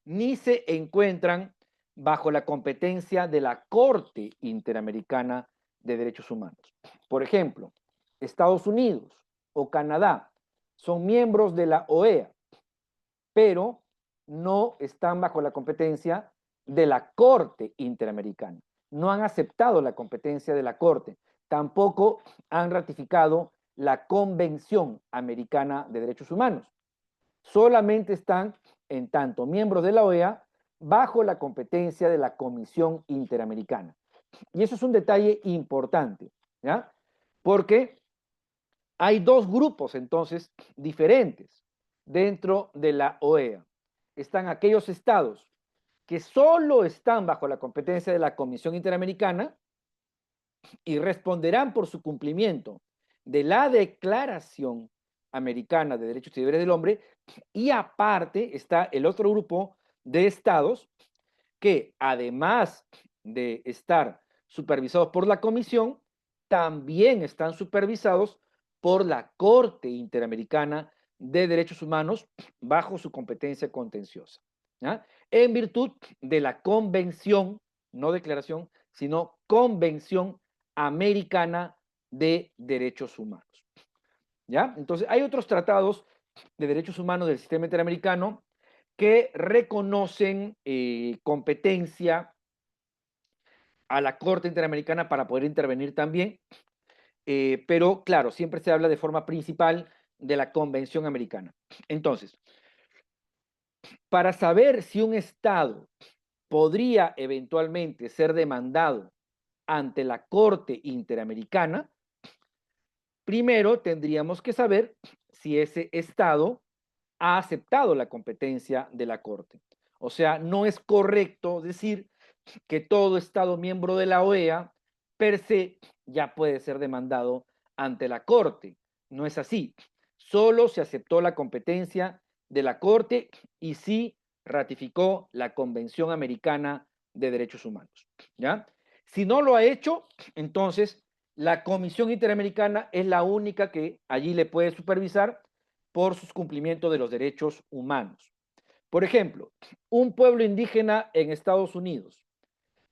ni se encuentran bajo la competencia de la Corte Interamericana de Derechos Humanos. Por ejemplo, Estados Unidos o Canadá son miembros de la OEA, pero no están bajo la competencia de la Corte Interamericana. No han aceptado la competencia de la Corte. Tampoco han ratificado la Convención Americana de Derechos Humanos. Solamente están, en tanto miembros de la OEA, bajo la competencia de la Comisión Interamericana. Y eso es un detalle importante, ¿ya? Porque hay dos grupos, entonces, diferentes dentro de la OEA. Están aquellos estados que solo están bajo la competencia de la Comisión Interamericana y responderán por su cumplimiento de la Declaración Americana de Derechos y Deberes del Hombre, y aparte está el otro grupo de estados que, además de estar supervisados por la Comisión, también están supervisados por la Corte Interamericana de Derechos Humanos bajo su competencia contenciosa, ¿ya? En virtud de la Convención, no declaración, sino Convención Americana de Derechos Humanos, ¿ya? Entonces, hay otros tratados de derechos humanos del sistema interamericano que reconocen competencia a la Corte Interamericana para poder intervenir también, pero claro, siempre se habla de forma principal de la Convención Americana. Entonces, para saber si un Estado podría eventualmente ser demandado ante la Corte Interamericana, primero tendríamos que saber si ese Estado ha aceptado la competencia de la Corte. O sea, no es correcto decir que todo Estado miembro de la OEA per se ya puede ser demandado ante la Corte. No es así. Solo se aceptó la competencia de la Corte y sí ratificó la Convención Americana de Derechos Humanos, ¿ya? Si no lo ha hecho, entonces la Comisión Interamericana es la única que allí le puede supervisar por sus cumplimientos de los derechos humanos. Por ejemplo, un pueblo indígena en Estados Unidos,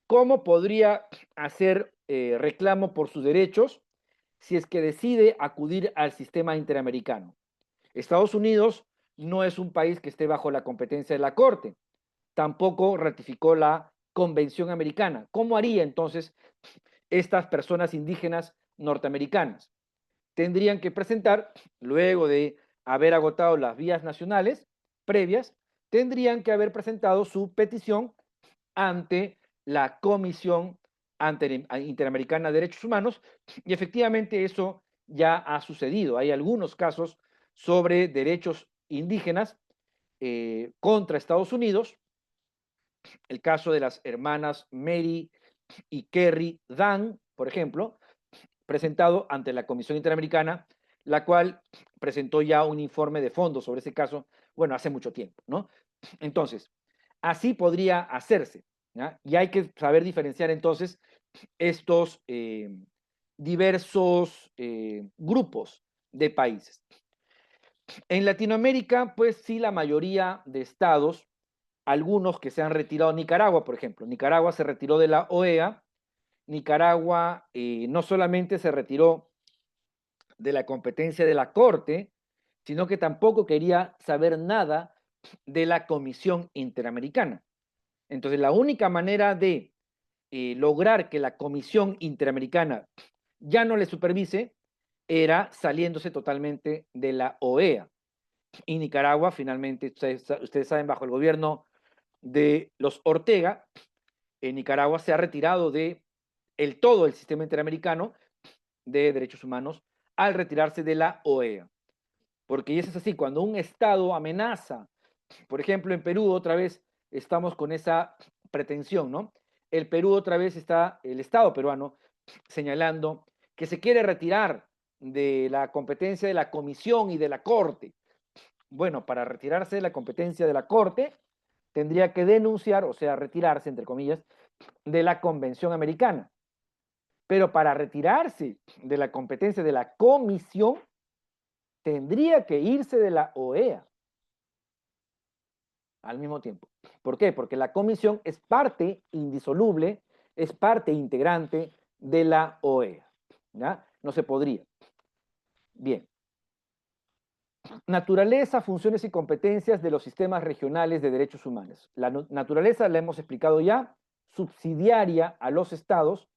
¿cómo podría hacer reclamo por sus derechos si es que decide acudir al sistema interamericano? Estados Unidos no es un país que esté bajo la competencia de la Corte, tampoco ratificó la Convención Americana. ¿Cómo haría entonces estas personas indígenas norteamericanas? Tendrían que presentar, luego de haber agotado las vías nacionales previas, tendrían que haber presentado su petición ante la Comisión Interamericana de Derechos Humanos, y efectivamente eso ya ha sucedido. Hay algunos casos sobre derechos indígenas contra Estados Unidos, el caso de las hermanas Mary y Kerry Dan, por ejemplo, presentado ante la Comisión Interamericana, la cual presentó ya un informe de fondo sobre ese caso, bueno, hace mucho tiempo, ¿no? Entonces, así podría hacerse, ¿ya? Y hay que saber diferenciar entonces estos diversos grupos de países. En Latinoamérica, pues sí, la mayoría de estados, algunos que se han retirado, Nicaragua, por ejemplo, Nicaragua se retiró de la OEA, Nicaragua no solamente se retiró de la competencia de la Corte, sino que tampoco quería saber nada de la Comisión Interamericana. Entonces, la única manera de lograr que la Comisión Interamericana ya no le supervise era saliéndose totalmente de la OEA. Y Nicaragua, finalmente, ustedes saben, bajo el gobierno de los Ortega, Nicaragua se ha retirado de todo el sistema interamericano de derechos humanos al retirarse de la OEA. Porque eso es así, cuando un Estado amenaza, por ejemplo, en Perú otra vez estamos con esa pretensión, ¿no? El Perú otra vez está, el Estado peruano, señalando que se quiere retirar de la competencia de la Comisión y de la Corte. Bueno, para retirarse de la competencia de la Corte, tendría que denunciar, o sea, retirarse, entre comillas, de la Convención Americana. Pero para retirarse de la competencia de la Comisión, tendría que irse de la OEA al mismo tiempo. ¿Por qué? Porque la Comisión es parte indisoluble, es parte integrante de la OEA. ¿Ya? No se podría. Bien. Naturaleza, funciones y competencias de los sistemas regionales de derechos humanos. La naturaleza, la hemos explicado ya, subsidiaria a los estados,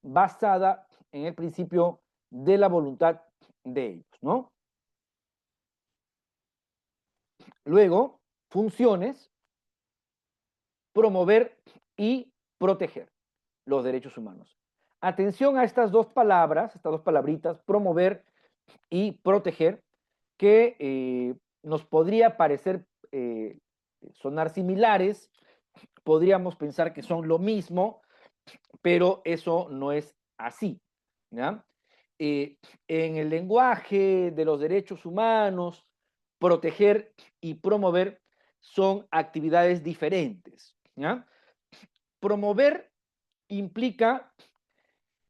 basada en el principio de la voluntad de ellos, ¿no? Luego, funciones, promover y proteger los derechos humanos. Atención a estas dos palabras, estas dos palabritas, promover y proteger, que nos podría parecer sonar similares, podríamos pensar que son lo mismo, pero eso no es así. ¿Ya? En el lenguaje de los derechos humanos, proteger y promover son actividades diferentes. ¿Ya? Promover implica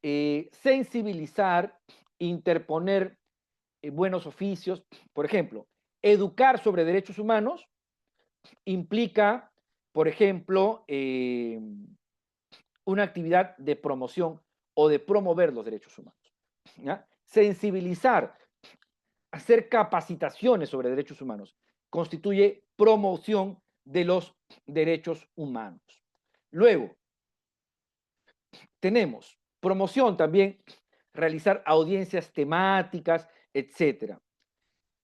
sensibilizar, interponer buenos oficios. Por ejemplo, educar sobre derechos humanos implica, por ejemplo, una actividad de promoción o de promover los derechos humanos. ¿Ya? Sensibilizar, hacer capacitaciones sobre derechos humanos, constituye promoción de los derechos humanos. Luego, tenemos promoción también, realizar audiencias temáticas, etcétera.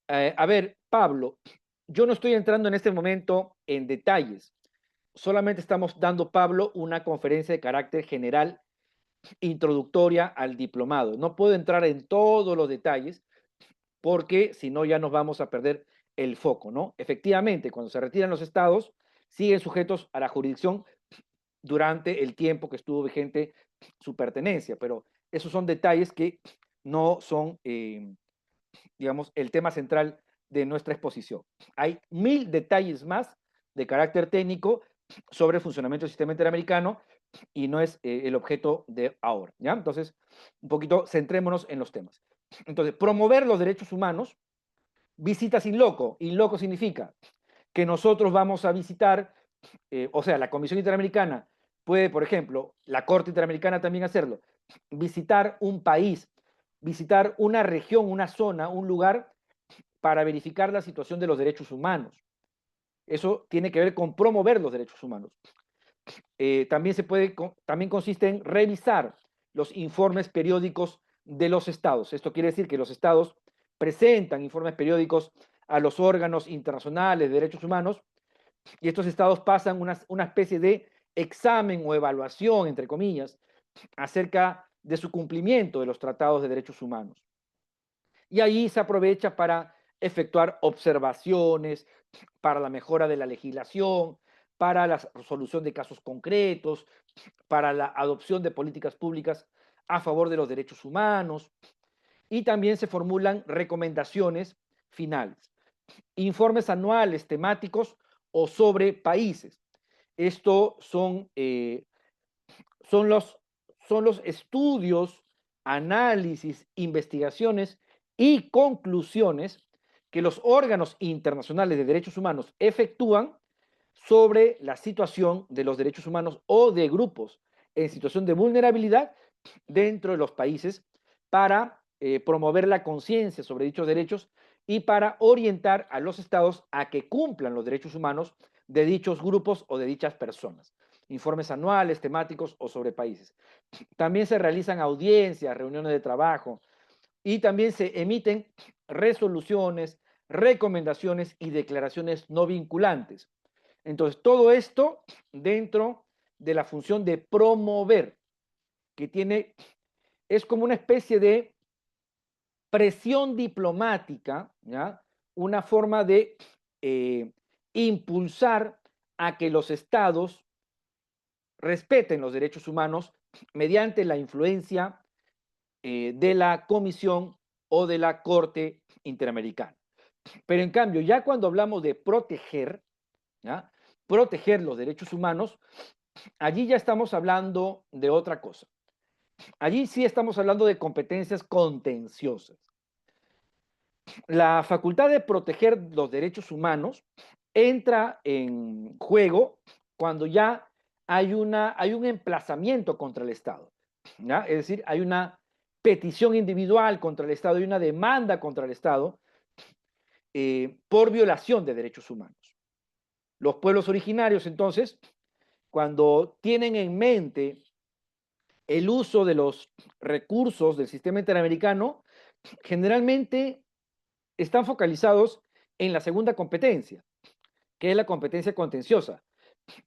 A ver, Pablo, yo no estoy entrando en este momento en detalles. Solamente estamos dando, Pablo, una conferencia de carácter general introductoria al diplomado. No puedo entrar en todos los detalles porque si no ya nos vamos a perder el foco, ¿no? Efectivamente, cuando se retiran los estados, siguen sujetos a la jurisdicción durante el tiempo que estuvo vigente su pertenencia, pero esos son detalles que no son, digamos, el tema central de nuestra exposición. Hay 1000 detalles más de carácter técnico sobre el funcionamiento del sistema interamericano y no es el objeto de ahora, ¿ya? Entonces, un poquito centrémonos en los temas. Entonces, promover los derechos humanos, visitas in loco. In loco significa que nosotros vamos a visitar, o sea, la Comisión Interamericana puede, por ejemplo, la Corte Interamericana también hacerlo, visitar un país, visitar una región, una zona, un lugar para verificar la situación de los derechos humanos. Eso tiene que ver con promover los derechos humanos. También consiste en revisar los informes periódicos de los estados. Esto quiere decir que los estados presentan informes periódicos a los órganos internacionales de derechos humanos y estos estados pasan una especie de examen o evaluación, entre comillas, acerca de su cumplimiento de los tratados de derechos humanos. Y ahí se aprovecha para efectuar observaciones, para la mejora de la legislación, para la resolución de casos concretos, para la adopción de políticas públicas a favor de los derechos humanos. Y también se formulan recomendaciones finales, informes anuales temáticos o sobre países. Esto son los estudios, análisis, investigaciones y conclusiones que los órganos internacionales de derechos humanos efectúan sobre la situación de los derechos humanos o de grupos en situación de vulnerabilidad dentro de los países para promover la conciencia sobre dichos derechos y para orientar a los estados a que cumplan los derechos humanos de dichos grupos o de dichas personas. Informes anuales, temáticos o sobre países. También se realizan audiencias, reuniones de trabajo y también se emiten resoluciones, recomendaciones y declaraciones no vinculantes. Entonces, todo esto dentro de la función de promover, que es como una especie de presión diplomática, ¿ya? Una forma de eh, impulsar a que los estados respeten los derechos humanos mediante la influencia de la Comisión o de la Corte Interamericana. Pero en cambio, ya cuando hablamos de proteger, ¿ya? Proteger los derechos humanos, allí ya estamos hablando de otra cosa. Allí sí estamos hablando de competencias contenciosas. La facultad de proteger los derechos humanos entra en juego cuando ya hay un emplazamiento contra el Estado, ¿ya? Es decir, hay una petición individual contra el Estado y una demanda contra el Estado por violación de derechos humanos. Los pueblos originarios, entonces, cuando tienen en mente el uso de los recursos del sistema interamericano, generalmente están focalizados en la segunda competencia, que es la competencia contenciosa.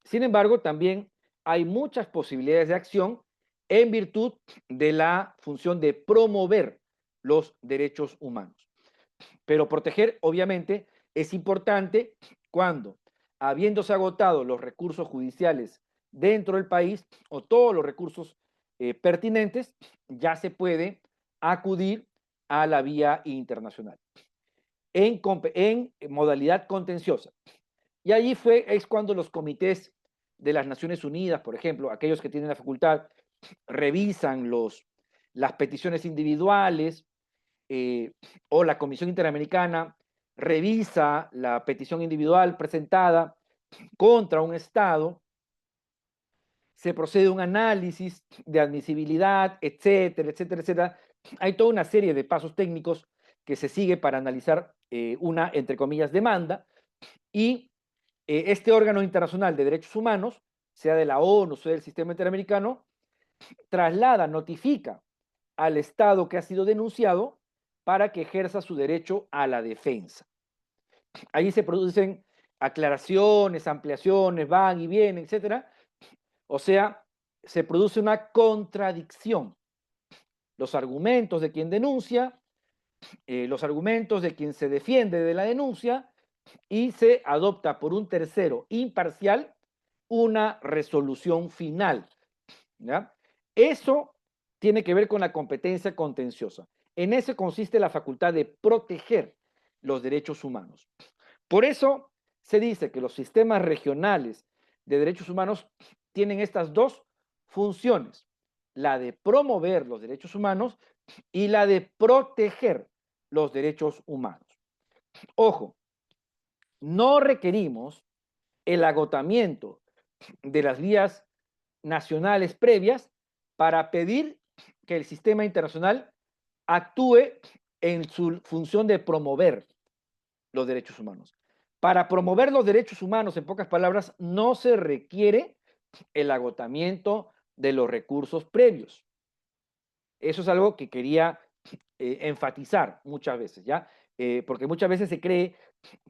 Sin embargo, también hay muchas posibilidades de acción en virtud de la función de promover los derechos humanos. Pero proteger, obviamente, es importante cuando, habiéndose agotado los recursos judiciales dentro del país o todos los recursos pertinentes, ya se puede acudir a la vía internacional en modalidad contenciosa. Y allí es cuando los comités de las Naciones Unidas, por ejemplo, aquellos que tienen la facultad, revisan las peticiones individuales o la Comisión Interamericana revisa la petición individual presentada contra un Estado, se procede a un análisis de admisibilidad, etcétera, etcétera, etcétera. Hay toda una serie de pasos técnicos que se sigue para analizar una, entre comillas, demanda y este órgano internacional de derechos humanos, sea de la ONU, sea del sistema interamericano, traslada, notifica al Estado que ha sido denunciado para que ejerza su derecho a la defensa. Ahí se producen aclaraciones, ampliaciones, van y vienen, etcétera. O sea, se produce una contradicción. Los argumentos de quien denuncia, los argumentos de quien se defiende de la denuncia y se adopta por un tercero imparcial una resolución final, ¿ya? Eso tiene que ver con la competencia contenciosa. En eso consiste la facultad de proteger los derechos humanos. Por eso se dice que los sistemas regionales de derechos humanos tienen estas dos funciones, la de promover los derechos humanos y la de proteger los derechos humanos. Ojo, no requerimos el agotamiento de las vías nacionales previas para pedir que el sistema internacional actúe en su función de promover los derechos humanos. Para promover los derechos humanos, en pocas palabras, no se requiere el agotamiento de los recursos previos. Eso es algo que quería enfatizar muchas veces, ¿ya? Porque muchas veces se cree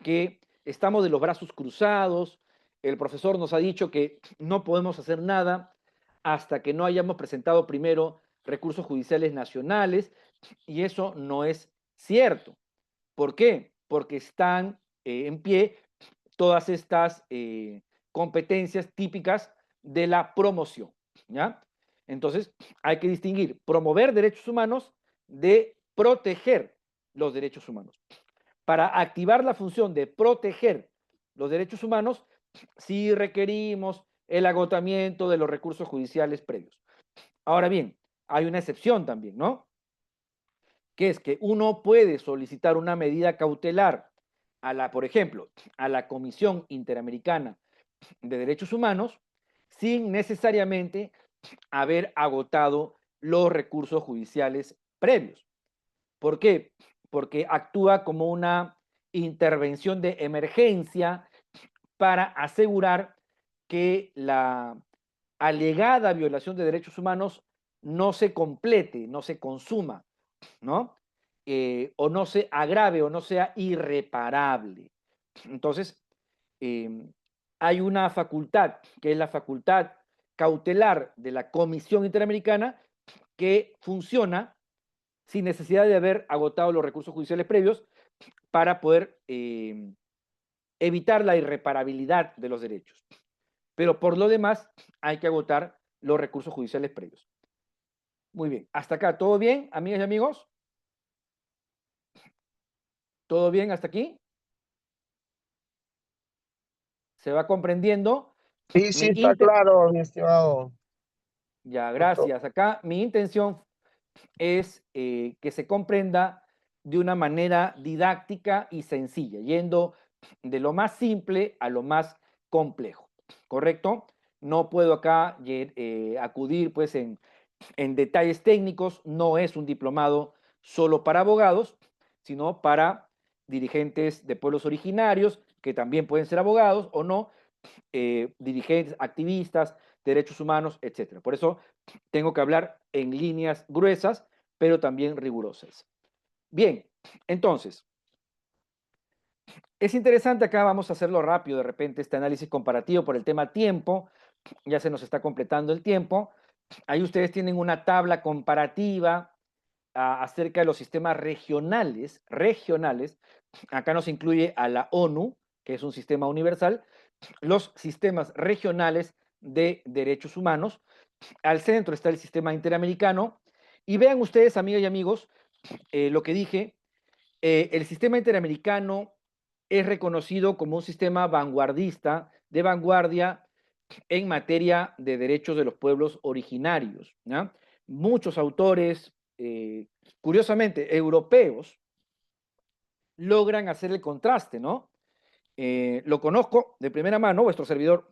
que estamos de los brazos cruzados, el profesor nos ha dicho que no podemos hacer nada hasta que no hayamos presentado primero recursos judiciales nacionales, y eso no es cierto. ¿Por qué? Porque están en pie todas estas competencias típicas de la promoción, ¿ya? Entonces, hay que distinguir promover derechos humanos de proteger los derechos humanos. Para activar la función de proteger los derechos humanos, sí requerimos el agotamiento de los recursos judiciales previos. Ahora bien, hay una excepción también, ¿no? Que es que uno puede solicitar una medida cautelar por ejemplo, a la Comisión Interamericana de Derechos Humanos sin necesariamente haber agotado los recursos judiciales previos. ¿Por qué? porque actúa como una intervención de emergencia para asegurar que la alegada violación de derechos humanos no se complete, no se consuma, ¿no? O no se agrave o no sea irreparable. Entonces, eh, hay una facultad, que es la facultad cautelar de la Comisión Interamericana, que funciona sin necesidad de haber agotado los recursos judiciales previos para poder evitar la irreparabilidad de los derechos. Pero por lo demás, hay que agotar los recursos judiciales previos. Muy bien, hasta acá, ¿todo bien, amigas y amigos? ¿Todo bien hasta aquí? ¿Se va comprendiendo? Sí, sí, Mi está claro, mi estimado Ya, doctor. gracias. Acá mi intención es que se comprenda de una manera didáctica y sencilla, yendo de lo más simple a lo más complejo, ¿correcto? No puedo acá acudir pues en detalles técnicos, no es un diplomado solo para abogados, sino para dirigentes de pueblos originarios, que también pueden ser abogados o no, dirigentes, activistas, derechos humanos, etcétera. Por eso tengo que hablar en líneas gruesas, pero también rigurosas. Bien, entonces, es interesante acá, vamos a hacerlo rápido de repente, este análisis comparativo por el tema tiempo, ya se nos está completando el tiempo. Ahí ustedes tienen una tabla comparativa acerca de los sistemas regionales. Acá nos incluye a la ONU, que es un sistema universal, los sistemas regionales de derechos humanos. Al centro está el sistema interamericano. Y vean ustedes, amigas y amigos, lo que dije, el sistema interamericano es reconocido como un sistema vanguardista, de vanguardia en materia de derechos de los pueblos originarios, ¿no? Muchos autores, curiosamente, europeos, logran hacer el contraste, ¿no? Lo conozco de primera mano, vuestro servidor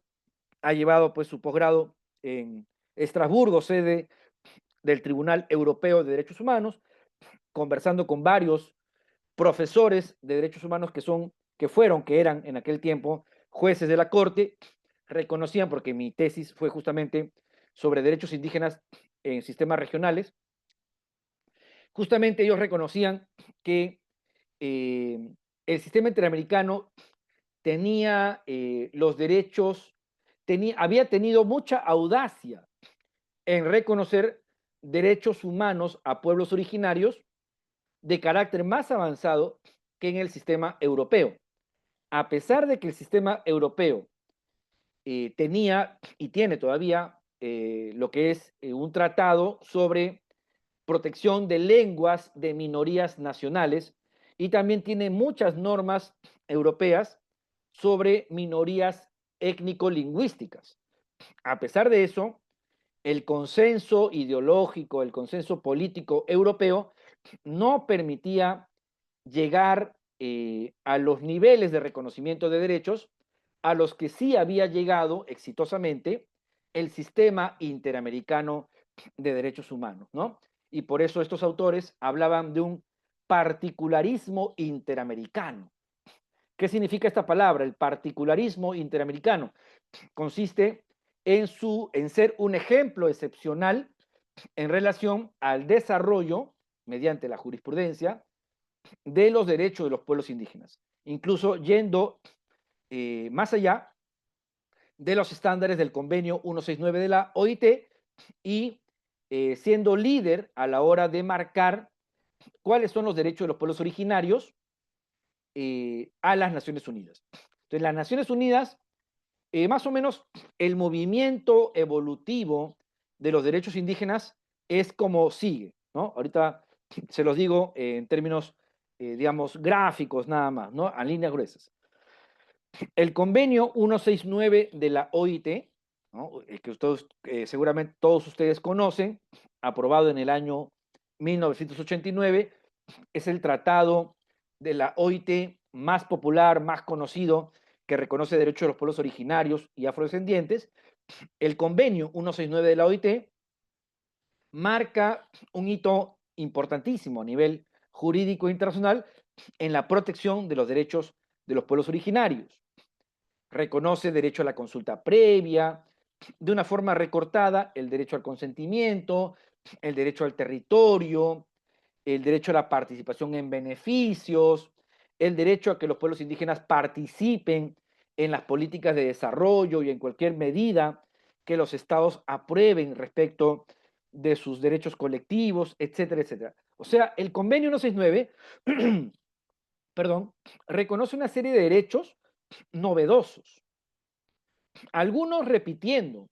ha llevado pues su posgrado en Estrasburgo, sede del Tribunal Europeo de Derechos Humanos, conversando con varios profesores de derechos humanos que eran en aquel tiempo jueces de la Corte, reconocían, porque mi tesis fue justamente sobre derechos indígenas en sistemas regionales, justamente ellos reconocían que el sistema interamericano tenía los derechos, había tenido mucha audacia en reconocer derechos humanos a pueblos originarios de carácter más avanzado que en el sistema europeo. A pesar de que el sistema europeo tenía y tiene todavía lo que es un tratado sobre protección de lenguas de minorías nacionales y también tiene muchas normas europeas sobre minorías étnico-lingüísticas. A pesar de eso, el consenso ideológico, el consenso político europeo no permitía llegar a los niveles de reconocimiento de derechos a los que sí había llegado exitosamente el sistema interamericano de derechos humanos, ¿no? Y por eso estos autores hablaban de un particularismo interamericano. ¿Qué significa esta palabra? El particularismo interamericano consiste en ser un ejemplo excepcional en relación al desarrollo, mediante la jurisprudencia, de los derechos de los pueblos indígenas, incluso yendo más allá de los estándares del convenio 169 de la OIT y siendo líder a la hora de marcar cuáles son los derechos de los pueblos originarios a las Naciones Unidas. Entonces, las Naciones Unidas, más o menos el movimiento evolutivo de los derechos indígenas es como sigue, ¿no? Ahorita se los digo en términos, digamos, gráficos nada más, ¿no? A líneas gruesas. El convenio 169 de la OIT, ¿no? El que ustedes, seguramente todos ustedes conocen, aprobado en el año 1989, es el tratado de la OIT más popular, más conocido, que reconoce derechos de los pueblos originarios y afrodescendientes. El convenio 169 de la OIT marca un hito importantísimo a nivel jurídico internacional en la protección de los derechos de los pueblos originarios. Reconoce derecho a la consulta previa, de una forma recortada, el derecho al consentimiento, el derecho al territorio, el derecho a la participación en beneficios, el derecho a que los pueblos indígenas participen en las políticas de desarrollo y en cualquier medida que los estados aprueben respecto de sus derechos colectivos, etcétera, etcétera. O sea, el convenio 169, perdón, reconoce una serie de derechos novedosos, algunos repitiendo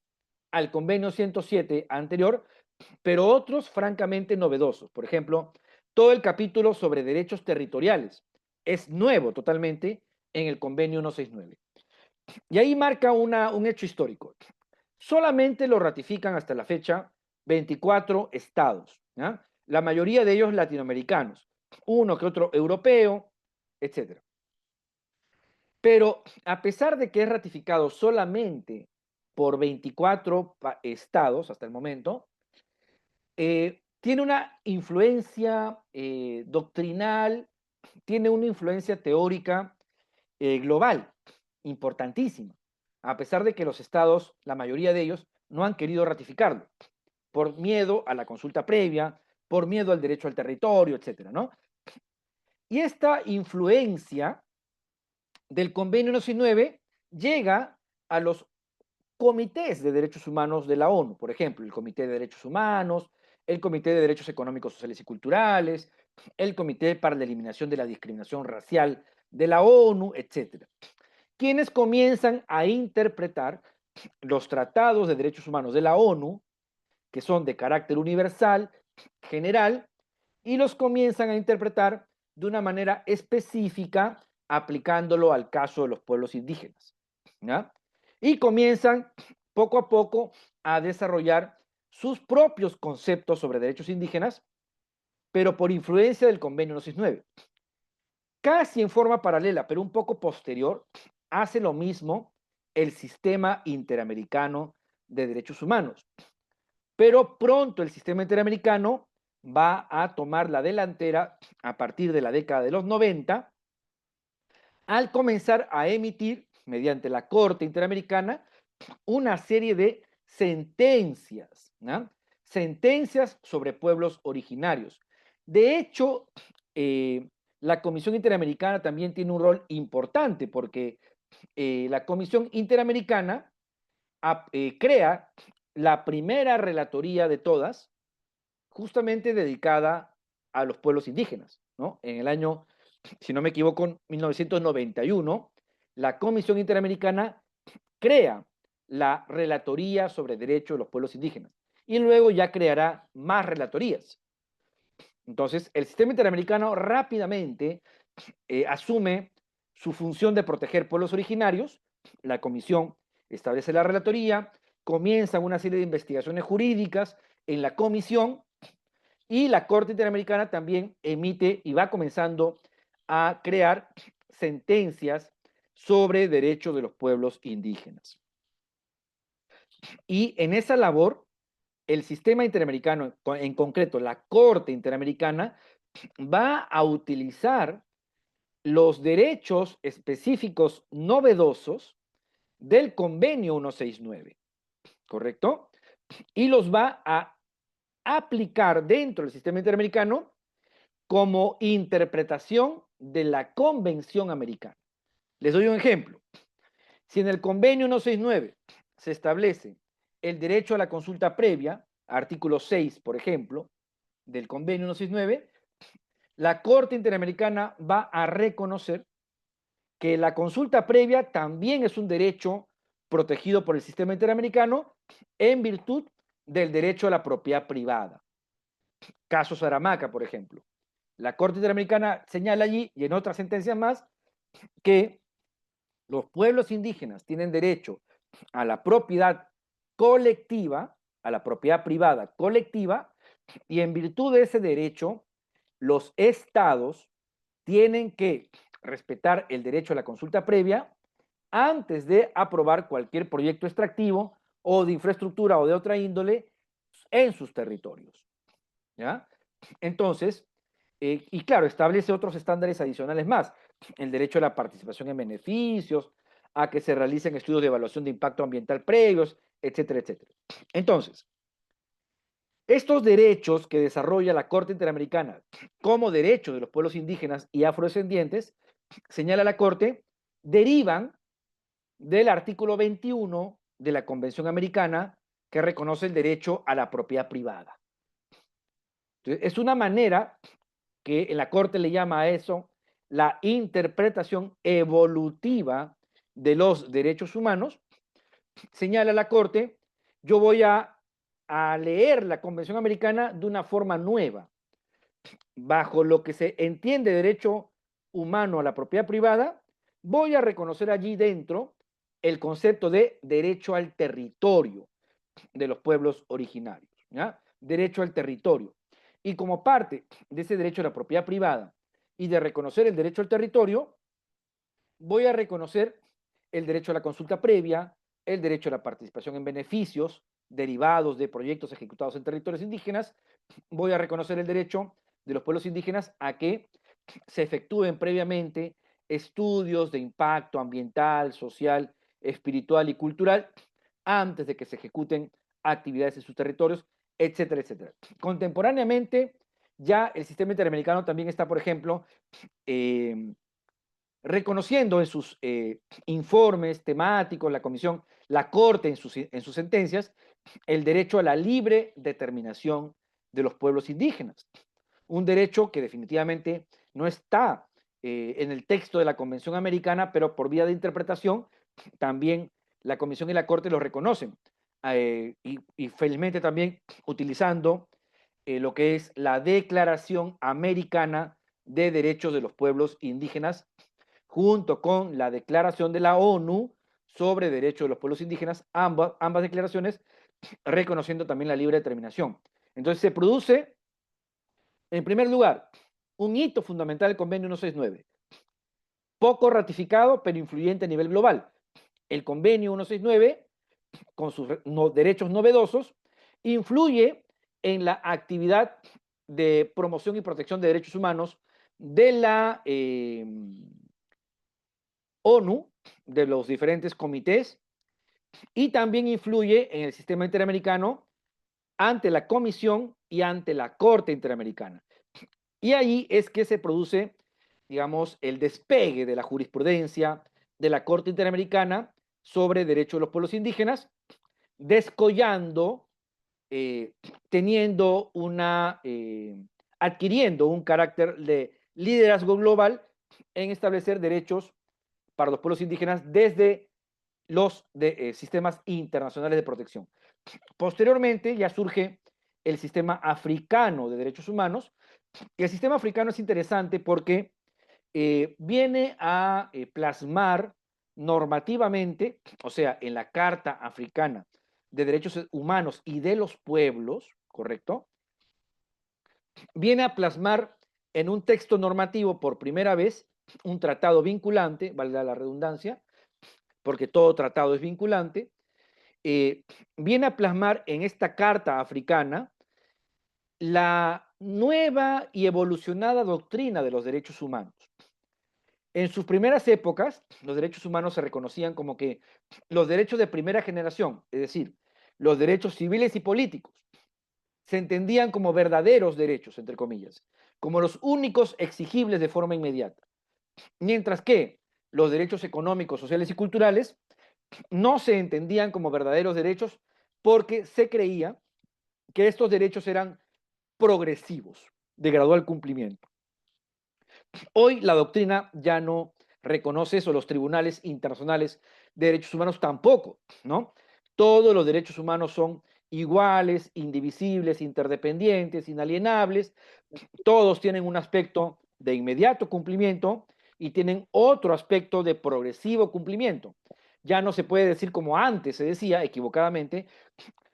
al convenio 107 anterior, pero otros francamente novedosos. Por ejemplo, todo el capítulo sobre derechos territoriales es nuevo totalmente en el convenio 169. Y ahí marca un hecho histórico. Solamente lo ratifican hasta la fecha 24 estados, ¿ya? La mayoría de ellos latinoamericanos, uno que otro europeo, etc. Pero a pesar de que es ratificado solamente por 24 estados hasta el momento, tiene una influencia doctrinal, tiene una influencia teórica global importantísima, a pesar de que los estados, la mayoría de ellos, no han querido ratificarlo, por miedo a la consulta previa, por miedo al derecho al territorio, etcétera, ¿no? Y esta influencia del convenio 169 llega a los comités de derechos humanos de la ONU, por ejemplo, el Comité de Derechos Humanos, el Comité de Derechos Económicos, Sociales y Culturales, el Comité para la Eliminación de la Discriminación Racial de la ONU, etcétera, quienes comienzan a interpretar los tratados de derechos humanos de la ONU, que son de carácter universal, general, y los comienzan a interpretar de una manera específica, aplicándolo al caso de los pueblos indígenas, ¿ya? Y comienzan poco a poco a desarrollar sus propios conceptos sobre derechos indígenas, pero por influencia del convenio 169. Casi en forma paralela, pero un poco posterior, hace lo mismo el sistema interamericano de derechos humanos. Pero pronto el sistema interamericano va a tomar la delantera a partir de la década de los 90, al comenzar a emitir, mediante la Corte Interamericana, una serie de sentencias, ¿no? Sentencias sobre pueblos originarios. De hecho, la Comisión Interamericana también tiene un rol importante porque la Comisión Interamericana crea la primera relatoría de todas, justamente dedicada a los pueblos indígenas, ¿no? En el año, si no me equivoco, en 1991, la Comisión Interamericana crea la Relatoría sobre Derechos de los Pueblos Indígenas y luego ya creará más relatorías. Entonces, el sistema interamericano rápidamente asume su función de proteger pueblos originarios, la comisión establece la relatoría, comienzan una serie de investigaciones jurídicas en la comisión y la Corte Interamericana también emite y va comenzando a crear sentencias sobre derechos de los pueblos indígenas. Y en esa labor, el sistema interamericano, en concreto la Corte Interamericana, va a utilizar los derechos específicos novedosos del convenio 169, ¿correcto? Y los va a aplicar dentro del sistema interamericano como interpretación de la Convención Americana. Les doy un ejemplo. Si en el convenio 169 se establece el derecho a la consulta previa, artículo 6, por ejemplo, del convenio 169, la Corte Interamericana va a reconocer que la consulta previa también es un derecho protegido por el sistema interamericano en virtud del derecho a la propiedad privada. Caso Saramaca, por ejemplo. La Corte Interamericana señala allí, y en otras sentencias más, que los pueblos indígenas tienen derecho a la propiedad colectiva, a la propiedad privada colectiva, y en virtud de ese derecho, los estados tienen que respetar el derecho a la consulta previa antes de aprobar cualquier proyecto extractivo o de infraestructura o de otra índole en sus territorios, ¿ya? Entonces, Y claro, establece otros estándares adicionales más. El derecho a la participación en beneficios, a que se realicen estudios de evaluación de impacto ambiental previos, etcétera, etcétera. Entonces, estos derechos que desarrolla la Corte Interamericana como derechos de los pueblos indígenas y afrodescendientes, señala la Corte, derivan del artículo 21 de la Convención Americana que reconoce el derecho a la propiedad privada. Entonces, es una manera que en la Corte le llama a eso la interpretación evolutiva de los derechos humanos. Señala la Corte, yo voy a leer la Convención Americana de una forma nueva, bajo lo que se entiende derecho humano a la propiedad privada, voy a reconocer allí dentro el concepto de derecho al territorio de los pueblos originarios, ¿ya? Derecho al territorio. Y como parte de ese derecho a la propiedad privada y de reconocer el derecho al territorio, voy a reconocer el derecho a la consulta previa, el derecho a la participación en beneficios derivados de proyectos ejecutados en territorios indígenas, voy a reconocer el derecho de los pueblos indígenas a que se efectúen previamente estudios de impacto ambiental, social, espiritual y cultural antes de que se ejecuten actividades en sus territorios, etcétera, etcétera. Contemporáneamente, ya el sistema interamericano también está, por ejemplo, reconociendo en sus informes temáticos, la Comisión, la Corte en sus sentencias, el derecho a la libre determinación de los pueblos indígenas. Un derecho que definitivamente no está en el texto de la Convención Americana, pero por vía de interpretación, también la Comisión y la Corte lo reconocen. Y felizmente también utilizando lo que es la Declaración Americana de Derechos de los Pueblos Indígenas, junto con la Declaración de la ONU sobre Derechos de los Pueblos Indígenas, ambas declaraciones reconociendo también la libre determinación. Entonces se produce, en primer lugar, un hito fundamental del Convenio 169, poco ratificado pero influyente a nivel global. El Convenio 169, con sus derechos novedosos, influye en la actividad de promoción y protección de derechos humanos de la ONU, de los diferentes comités, y también influye en el sistema interamericano ante la Comisión y ante la Corte Interamericana. Y ahí es que se produce, digamos, el despegue de la jurisprudencia de la Corte Interamericana sobre derechos de los pueblos indígenas, descollando, teniendo adquiriendo un carácter de liderazgo global en establecer derechos para los pueblos indígenas desde los sistemas internacionales de protección. Posteriormente ya surge el sistema africano de derechos humanos. El sistema africano es interesante porque viene a plasmar normativamente, o sea, en la Carta Africana de Derechos Humanos y de los Pueblos, ¿correcto? Viene a plasmar en un texto normativo por primera vez un tratado vinculante, valga la redundancia, porque todo tratado es vinculante, viene a plasmar en esta Carta Africana la nueva y evolucionada doctrina de los derechos humanos. En sus primeras épocas, los derechos humanos se reconocían como que los derechos de primera generación, es decir, los derechos civiles y políticos, se entendían como verdaderos derechos, entre comillas, como los únicos exigibles de forma inmediata. Mientras que los derechos económicos, sociales y culturales no se entendían como verdaderos derechos porque se creía que estos derechos eran progresivos, de gradual cumplimiento. Hoy la doctrina ya no reconoce eso, los tribunales internacionales de derechos humanos tampoco, ¿no? Todos los derechos humanos son iguales, indivisibles, interdependientes, inalienables, todos tienen un aspecto de inmediato cumplimiento y tienen otro aspecto de progresivo cumplimiento. Ya no se puede decir como antes se decía, equivocadamente,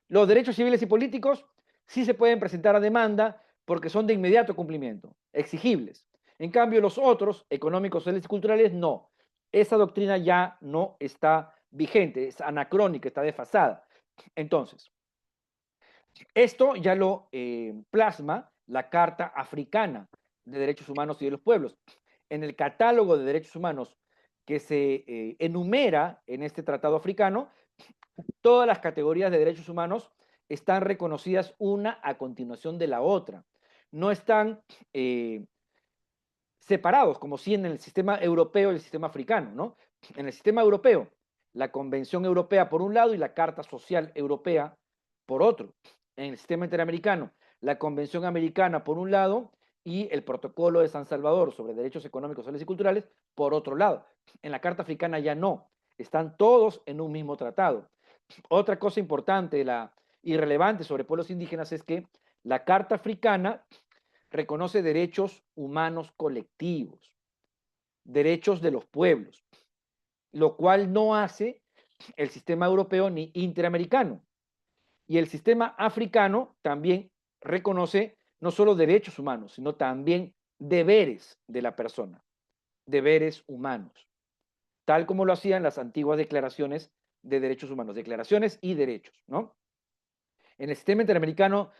los derechos civiles y políticos sí se pueden presentar a demanda porque son de inmediato cumplimiento, exigibles. En cambio, los otros, económicos, sociales y culturales, no. Esa doctrina ya no está vigente, es anacrónica, está desfasada. Entonces, esto ya lo plasma la Carta Africana de Derechos Humanos y de los Pueblos. En el catálogo de derechos humanos que se enumera en este tratado africano, todas las categorías de derechos humanos están reconocidas una a continuación de la otra. No están separados, como sí en el sistema europeo y el sistema africano, ¿no? En el sistema europeo, la Convención Europea por un lado y la Carta Social Europea por otro. En el sistema interamericano, la Convención Americana por un lado y el Protocolo de San Salvador sobre derechos económicos, sociales y culturales por otro lado. En la Carta Africana ya no, están todos en un mismo tratado. Otra cosa importante y relevante sobre pueblos indígenas es que la Carta Africana reconoce derechos humanos colectivos, derechos de los pueblos, lo cual no hace el sistema europeo ni interamericano. Y el sistema africano también reconoce no solo derechos humanos, sino también deberes de la persona, deberes humanos, tal como lo hacían las antiguas declaraciones de derechos humanos, declaraciones y derechos, ¿no? En el sistema interamericano,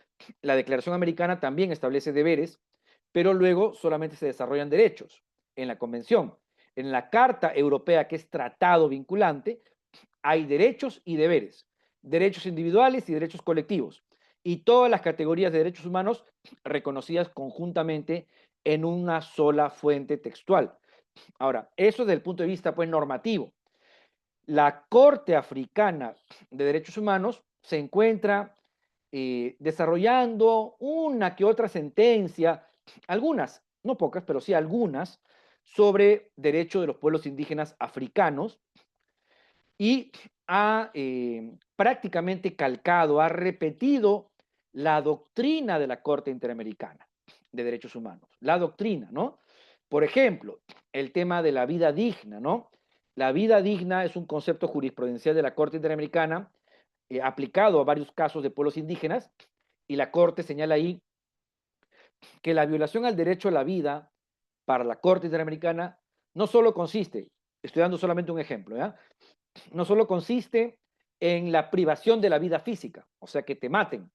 la Declaración Americana también establece deberes, pero luego solamente se desarrollan derechos en la Convención. En la Carta Europea, que es tratado vinculante, hay derechos y deberes, derechos individuales y derechos colectivos, y todas las categorías de derechos humanos reconocidas conjuntamente en una sola fuente textual. Ahora, eso desde el punto de vista pues, normativo. La Corte Africana de Derechos Humanos se encuentra desarrollando una que otra sentencia, algunas, no pocas, pero sí algunas, sobre derechos de los pueblos indígenas africanos y ha prácticamente calcado, ha repetido la doctrina de la Corte Interamericana de Derechos Humanos, la doctrina, ¿no? Por ejemplo, el tema de la vida digna, ¿no? La vida digna es un concepto jurisprudencial de la Corte Interamericana aplicado a varios casos de pueblos indígenas, y la Corte señala ahí que la violación al derecho a la vida para la Corte Interamericana no solo consiste, estoy dando solamente un ejemplo, ¿ya? No solo consiste en la privación de la vida física, o sea, que te maten,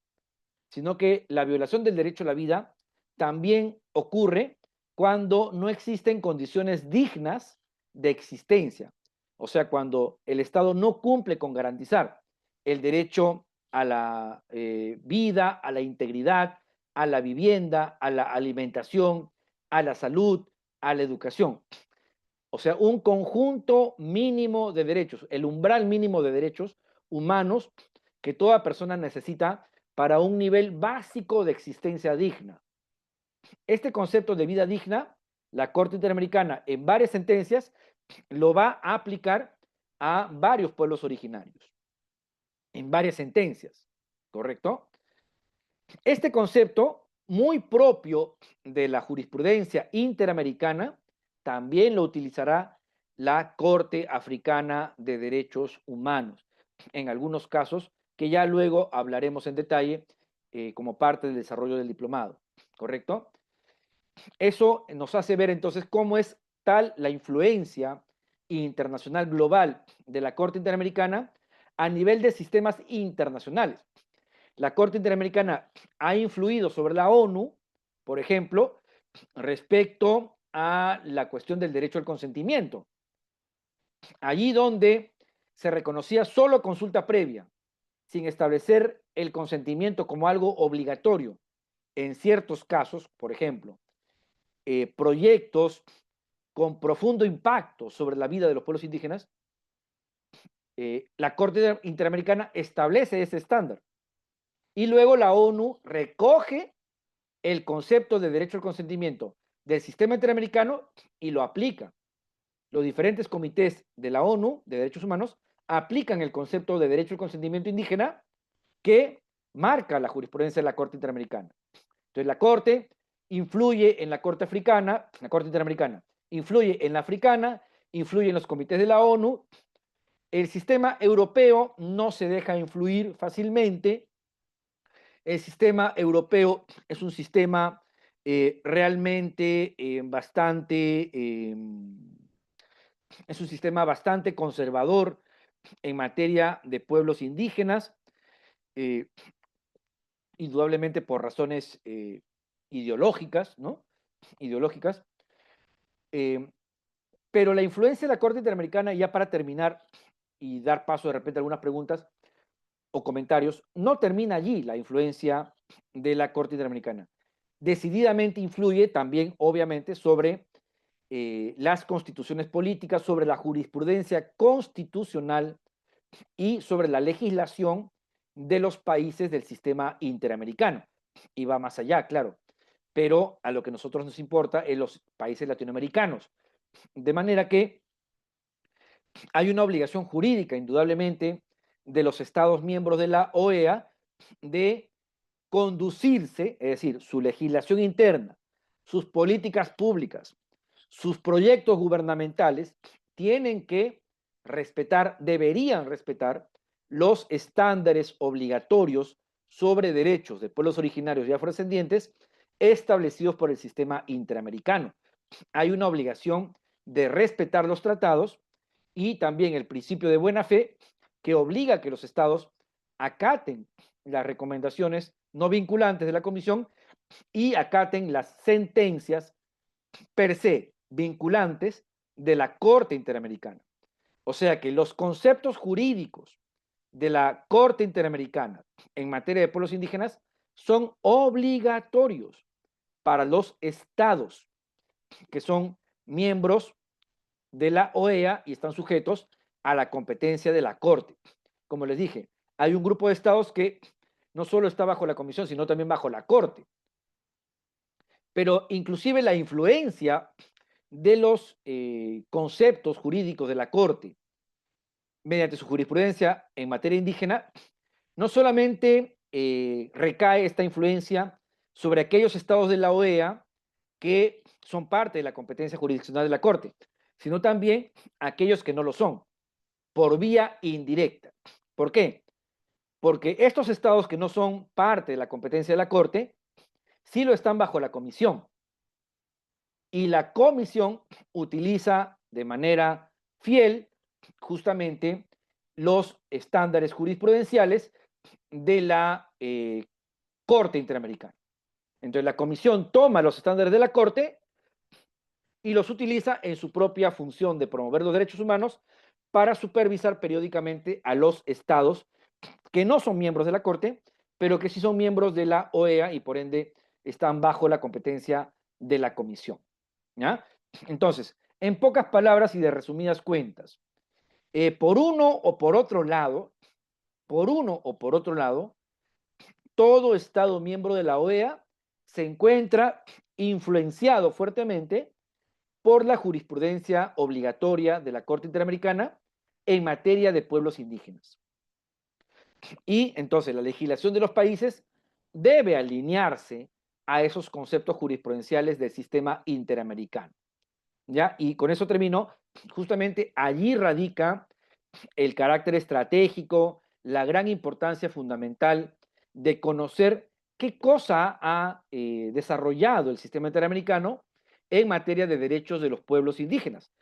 sino que la violación del derecho a la vida también ocurre cuando no existen condiciones dignas de existencia, o sea, cuando el Estado no cumple con garantizar el derecho a la vida, a la integridad, a la vivienda, a la alimentación, a la salud, a la educación. O sea, un conjunto mínimo de derechos, el umbral mínimo de derechos humanos que toda persona necesita para un nivel básico de existencia digna. Este concepto de vida digna, la Corte Interamericana en varias sentencias lo va a aplicar a varios pueblos originarios, en varias sentencias, ¿correcto? Este concepto, muy propio de la jurisprudencia interamericana, también lo utilizará la Corte Africana de Derechos Humanos, en algunos casos que ya luego hablaremos en detalle como parte del desarrollo del diplomado, ¿correcto? Eso nos hace ver entonces cómo es tal la influencia internacional global de la Corte Interamericana a nivel de sistemas internacionales. La Corte Interamericana ha influido sobre la ONU, por ejemplo, respecto a la cuestión del derecho al consentimiento. Allí donde se reconocía solo consulta previa, sin establecer el consentimiento como algo obligatorio. En ciertos casos, por ejemplo, proyectos con profundo impacto sobre la vida de los pueblos indígenas, la Corte Interamericana establece ese estándar. Y luego la ONU recoge el concepto de derecho al consentimiento del sistema interamericano y lo aplica. Los diferentes comités de la ONU de derechos humanos aplican el concepto de derecho al consentimiento indígena que marca la jurisprudencia de la Corte Interamericana. Entonces la Corte influye en la Corte Africana, la Corte Interamericana, influye en la africana, influye en los comités de la ONU. El sistema europeo no se deja influir fácilmente. El sistema europeo es un sistema realmente es un sistema bastante conservador en materia de pueblos indígenas, indudablemente por razones ideológicas, ¿no? ideológicas. Pero la influencia de la Corte Interamericana, ya para terminar y dar paso de repente a algunas preguntas o comentarios, no termina allí la influencia de la Corte Interamericana. Decididamente influye también, obviamente, sobre las constituciones políticas, sobre la jurisprudencia constitucional y sobre la legislación de los países del sistema interamericano. Y va más allá, claro. Pero a lo que a nosotros nos importa es los países latinoamericanos. De manera que hay una obligación jurídica, indudablemente, de los Estados miembros de la OEA de conducirse, es decir, su legislación interna, sus políticas públicas, sus proyectos gubernamentales, tienen que respetar, deberían respetar los estándares obligatorios sobre derechos de pueblos originarios y afrodescendientes establecidos por el sistema interamericano. Hay una obligación de respetar los tratados y también el principio de buena fe que obliga a que los estados acaten las recomendaciones no vinculantes de la Comisión y acaten las sentencias per se vinculantes de la Corte Interamericana. O sea que los conceptos jurídicos de la Corte Interamericana en materia de pueblos indígenas son obligatorios para los estados que son miembros de la OEA y están sujetos a la competencia de la Corte. Como les dije, hay un grupo de estados que no solo está bajo la Comisión, sino también bajo la Corte. Pero inclusive la influencia de los conceptos jurídicos de la Corte mediante su jurisprudencia en materia indígena, no solamente recae esta influencia sobre aquellos estados de la OEA que son parte de la competencia jurisdiccional de la Corte, sino también aquellos que no lo son, por vía indirecta. ¿Por qué? Porque estos estados que no son parte de la competencia de la Corte, sí lo están bajo la Comisión. Y la Comisión utiliza de manera fiel justamente los estándares jurisprudenciales de la Corte Interamericana. Entonces la Comisión toma los estándares de la Corte y los utiliza en su propia función de promover los derechos humanos para supervisar periódicamente a los estados que no son miembros de la Corte, pero que sí son miembros de la OEA y por ende están bajo la competencia de la Comisión. ¿Ya? Entonces, en pocas palabras y de resumidas cuentas, por uno o por otro lado, todo Estado miembro de la OEA se encuentra influenciado fuertemente por la jurisprudencia obligatoria de la Corte Interamericana en materia de pueblos indígenas. Y entonces la legislación de los países debe alinearse a esos conceptos jurisprudenciales del sistema interamericano. ¿Ya? Y con eso termino. Justamente allí radica el carácter estratégico, la gran importancia fundamental de conocer qué cosa ha desarrollado el sistema interamericano en materia de derechos de los pueblos indígenas.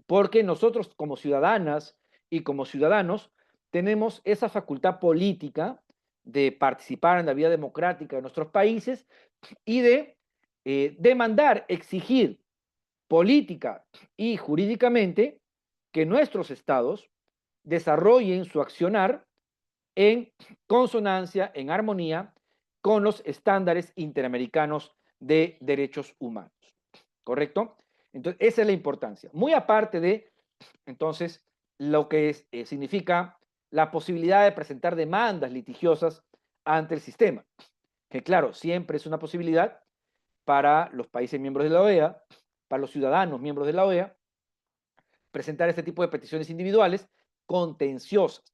Porque nosotros como ciudadanas y como ciudadanos tenemos esa facultad política de participar en la vida democrática de nuestros países y de demandar, exigir política y jurídicamente que nuestros estados desarrollen su accionar en consonancia, en armonía con los estándares interamericanos de derechos humanos. ¿Correcto? Entonces, esa es la importancia. Muy aparte de, entonces, lo que significa la posibilidad de presentar demandas litigiosas ante el sistema, que claro, siempre es una posibilidad para los países miembros de la OEA, para los ciudadanos miembros de la OEA, presentar este tipo de peticiones individuales contenciosas.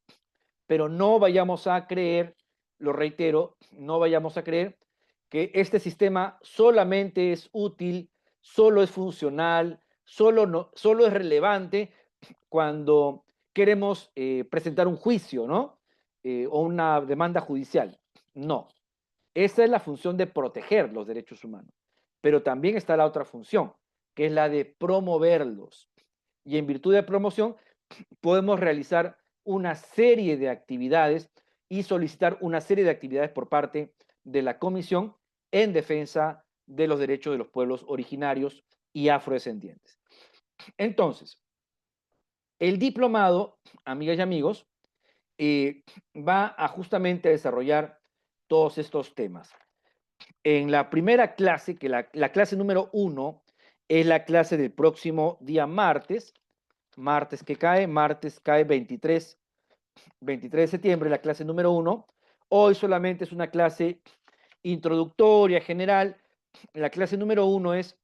Pero no vayamos a creer, lo reitero, no vayamos a creer que este sistema solamente es útil, solo es funcional, solo es relevante cuando queremos presentar un juicio, ¿no? O una demanda judicial. No. Esa es la función de proteger los derechos humanos. Pero también está la otra función, que es la de promoverlos. Y en virtud de promoción, podemos realizar una serie de actividades y solicitar una serie de actividades por parte de la Comisión en defensa de los derechos de los pueblos originarios y afrodescendientes. Entonces, el diplomado, amigas y amigos, va a justamente desarrollar todos estos temas. En la primera clase, que la clase número 1 es la clase del próximo día martes que cae, martes cae 23 de septiembre, la clase número 1. Hoy solamente es una clase introductoria, general. La clase número 1 es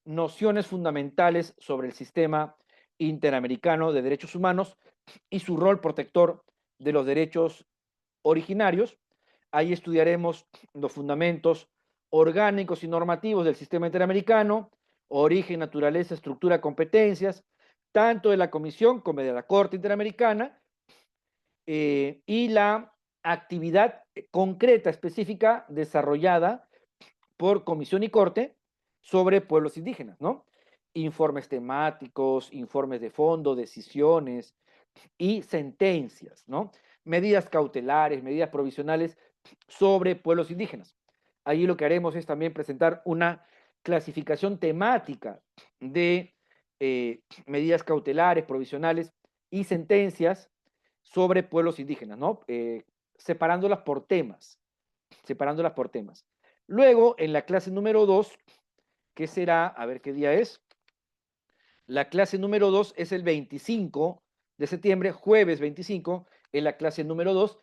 nociones fundamentales sobre el sistema interamericano de derechos humanos y su rol protector de los derechos originarios. Ahí estudiaremos los fundamentos orgánicos y normativos del sistema interamericano, origen, naturaleza, estructura, competencias, tanto de la Comisión como de la Corte Interamericana, y la actividad concreta, específica, desarrollada por Comisión y Corte sobre pueblos indígenas, ¿no? Informes temáticos, informes de fondo, decisiones y sentencias, ¿no? Medidas cautelares, medidas provisionales sobre pueblos indígenas. Ahí lo que haremos es también presentar una clasificación temática de medidas cautelares, provisionales y sentencias sobre pueblos indígenas, ¿no? Separándolas por temas, separándolas por temas. Luego, en la clase número 2, que será, a ver qué día es, la clase número 2 es el 25 de septiembre, jueves 25, en la clase número 2,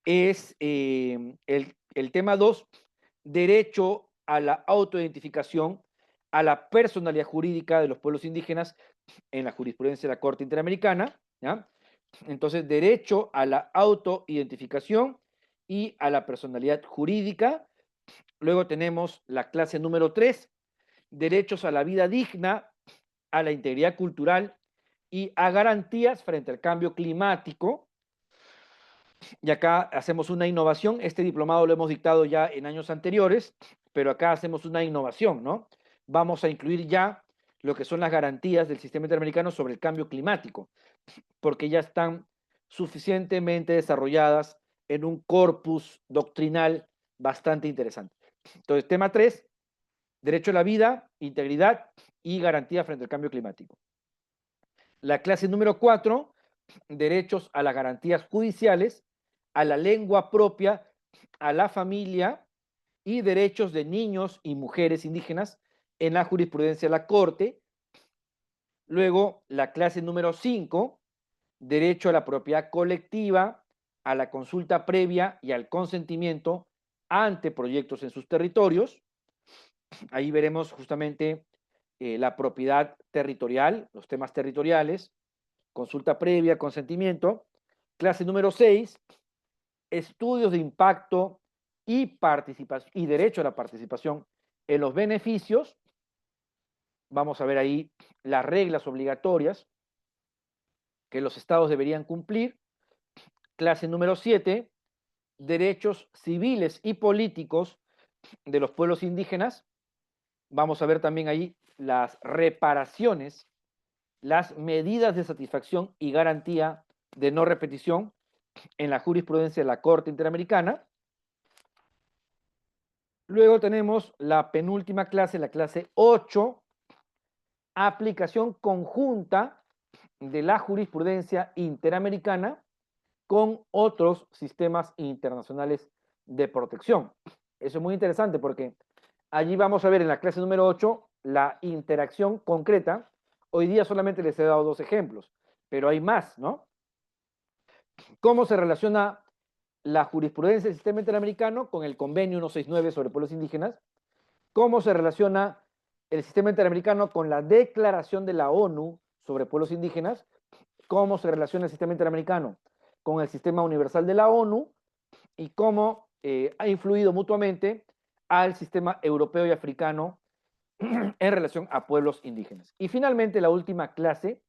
es el tema 2, derecho a la autoidentificación, a la personalidad jurídica de los pueblos indígenas en la jurisprudencia de la Corte Interamericana, ¿ya? Entonces, derecho a la autoidentificación y a la personalidad jurídica. Luego tenemos la clase número 3, derechos a la vida digna, a la integridad cultural y a garantías frente al cambio climático. Y acá hacemos una innovación. Este diplomado lo hemos dictado ya en años anteriores, pero acá hacemos una innovación, ¿no? Vamos a incluir ya lo que son las garantías del sistema interamericano sobre el cambio climático, porque ya están suficientemente desarrolladas en un corpus doctrinal bastante interesante. Entonces, tema 3, derecho a la vida, integridad y garantía frente al cambio climático. La clase número 4, derechos a las garantías judiciales, a la lengua propia, a la familia y derechos de niños y mujeres indígenas en la jurisprudencia de la Corte. Luego, la clase número 5, derecho a la propiedad colectiva, a la consulta previa y al consentimiento ante proyectos en sus territorios. Ahí veremos justamente la propiedad territorial, los temas territoriales, consulta previa, consentimiento. Clase número 6, estudios de impacto y participación y derecho a la participación en los beneficios. Vamos a ver ahí las reglas obligatorias que los estados deberían cumplir. Clase número 7, derechos civiles y políticos de los pueblos indígenas. Vamos a ver también ahí las reparaciones, las medidas de satisfacción y garantía de no repetición en la jurisprudencia de la Corte Interamericana. Luego tenemos la penúltima clase, la clase 8, aplicación conjunta de la jurisprudencia interamericana con otros sistemas internacionales de protección. Eso es muy interesante porque allí vamos a ver en la clase número 8 la interacción concreta. Hoy día solamente les he dado 2 ejemplos, pero hay más, ¿no? ¿Cómo se relaciona la jurisprudencia del sistema interamericano con el convenio 169 sobre pueblos indígenas? ¿Cómo se relaciona el sistema interamericano con la declaración de la ONU sobre pueblos indígenas? ¿Cómo se relaciona el sistema interamericano con el sistema universal de la ONU? Y cómo ha influido mutuamente al sistema europeo y africano en relación a pueblos indígenas. Y finalmente, la última clase,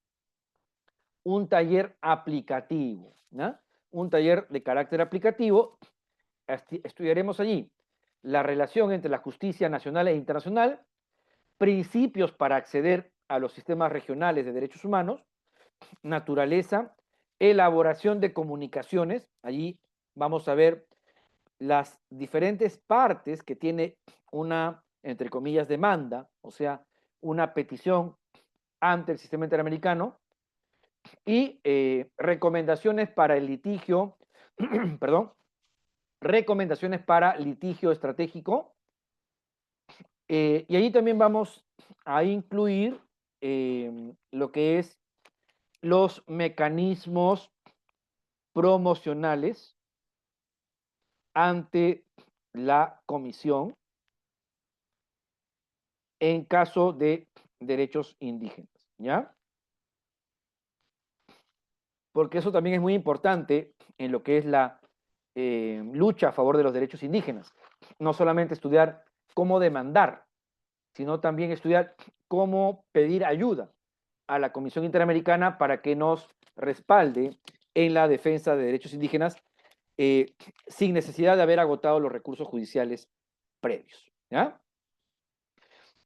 un taller aplicativo, ¿no? Un taller de carácter aplicativo. Estudiaremos allí la relación entre la justicia nacional e internacional, principios para acceder a los sistemas regionales de derechos humanos, naturaleza, elaboración de comunicaciones. Allí vamos a ver las diferentes partes que tiene una, entre comillas, demanda, o sea, una petición ante el sistema interamericano, y recomendaciones para el litigio, perdón, recomendaciones para litigio estratégico. Y allí también vamos a incluir lo que es los mecanismos promocionales ante la comisión en caso de derechos indígenas, ¿ya? Porque eso también es muy importante en lo que es la lucha a favor de los derechos indígenas. No solamente estudiar cómo demandar, sino también estudiar cómo pedir ayuda a la Comisión Interamericana para que nos respalde en la defensa de derechos indígenas sin necesidad de haber agotado los recursos judiciales previos, ¿ya?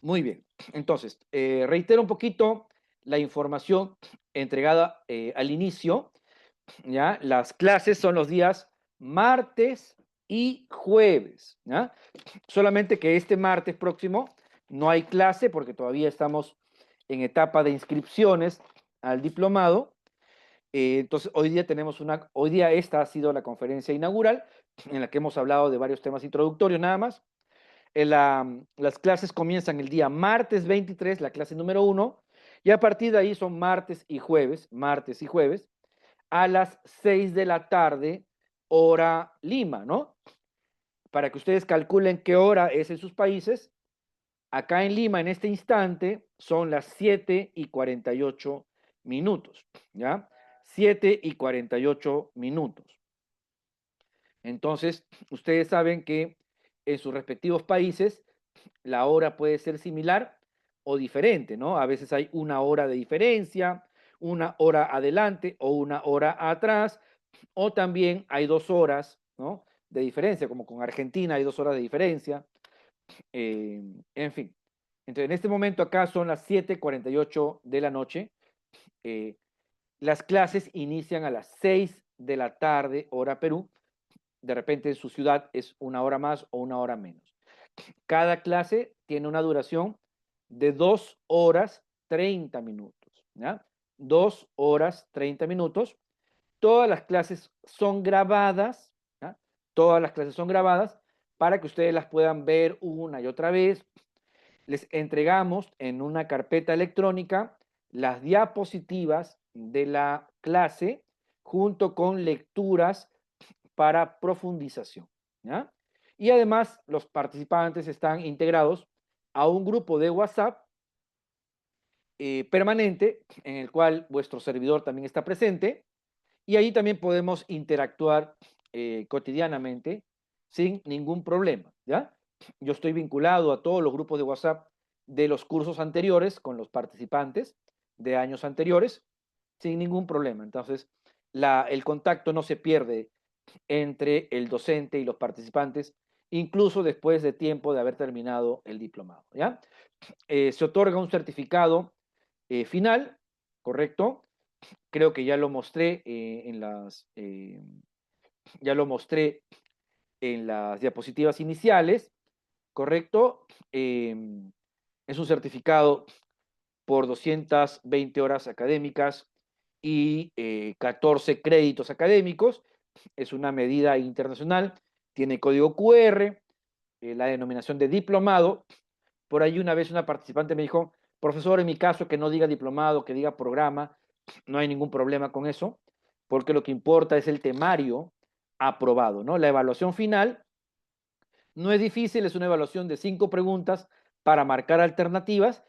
Muy bien. Entonces, reitero un poquito la información entregada al inicio, ¿ya? Las clases son los días martes y jueves, ¿ya? Solamente que este martes próximo no hay clase porque todavía estamos en etapa de inscripciones al diplomado. Entonces, hoy día esta ha sido la conferencia inaugural en la que hemos hablado de varios temas introductorios nada más. Las clases comienzan el día martes 23, la clase número 1, y a partir de ahí son martes y jueves, a las 6 de la tarde, hora Lima, ¿no? Para que ustedes calculen qué hora es en sus países. Acá en Lima, en este instante, son las 7:48, ¿ya? 7:48. Entonces, ustedes saben que en sus respectivos países la hora puede ser similar o diferente, ¿no? A veces hay una hora de diferencia, una hora adelante o una hora atrás, o también hay 2 horas, ¿no? De diferencia, como con Argentina hay 2 horas de diferencia. En fin. Entonces, en este momento acá son las 7:48 de la noche. Eh, las clases inician a las 6 de la tarde, hora Perú. De repente en su ciudad es una hora más o una hora menos. Cada clase tiene una duración de 2 horas 30 minutos, ¿ya? 2 horas 30 minutos. Todas las clases son grabadas, ¿ya? Todas las clases son grabadas para que ustedes las puedan ver una y otra vez. Les entregamos en una carpeta electrónica las diapositivas de la clase junto con lecturas para profundización, ¿ya? Y además los participantes están integrados a un grupo de WhatsApp permanente en el cual vuestro servidor también está presente y ahí también podemos interactuar cotidianamente sin ningún problema, ¿ya? Yo estoy vinculado a todos los grupos de WhatsApp de los cursos anteriores con los participantes de años anteriores sin ningún problema. Entonces, el contacto no se pierde entre el docente y los participantes, incluso después de tiempo de haber terminado el diplomado, ¿ya? Se otorga un certificado final, ¿correcto? Creo que ya lo mostré ya lo mostré en las diapositivas iniciales, ¿correcto? Es un certificado por 220 horas académicas y 14 créditos académicos. Es una medida internacional, tiene código QR, la denominación de diplomado. Por ahí una vez una participante me dijo, profesor, en mi caso que no diga diplomado, que diga programa, no hay ningún problema con eso, porque lo que importa es el temario aprobado, ¿no? La evaluación final no es difícil, es una evaluación de 5 preguntas para marcar alternativas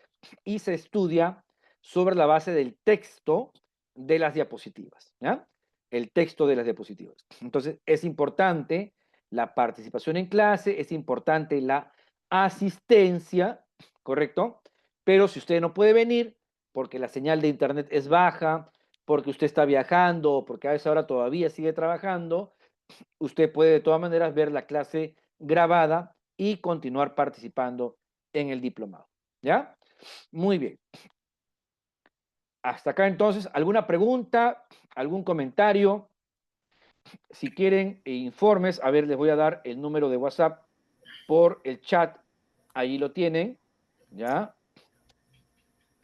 y se estudia sobre la base del texto de las diapositivas, ¿ya? El texto de las diapositivas. Entonces, es importante la participación en clase, es importante la asistencia, ¿correcto? Pero si usted no puede venir porque la señal de internet es baja, porque usted está viajando o porque a esa hora todavía sigue trabajando, usted puede de todas maneras ver la clase grabada y continuar participando en el diplomado. ¿Ya? Muy bien. Hasta acá entonces, ¿alguna pregunta? ¿Algún comentario? Si quieren informes, a ver, les voy a dar el número de WhatsApp por el chat. Ahí lo tienen, ¿ya?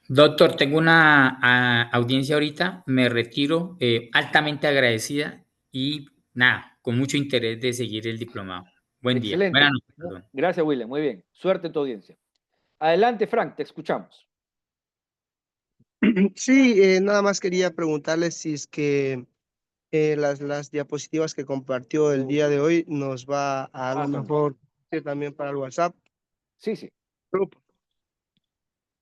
Doctor, tengo una audiencia ahorita, me retiro altamente agradecida y nada, con mucho interés de seguir el diplomado. Buen día. Excelente. Buenas noches, perdón. Gracias, William. Muy bien. Suerte en tu audiencia. Adelante, Frank, te escuchamos. Sí, nada más quería preguntarle si es que las diapositivas que compartió el día de hoy nos va a lo son. mejor ir también para el WhatsApp. Sí, sí. Grupo.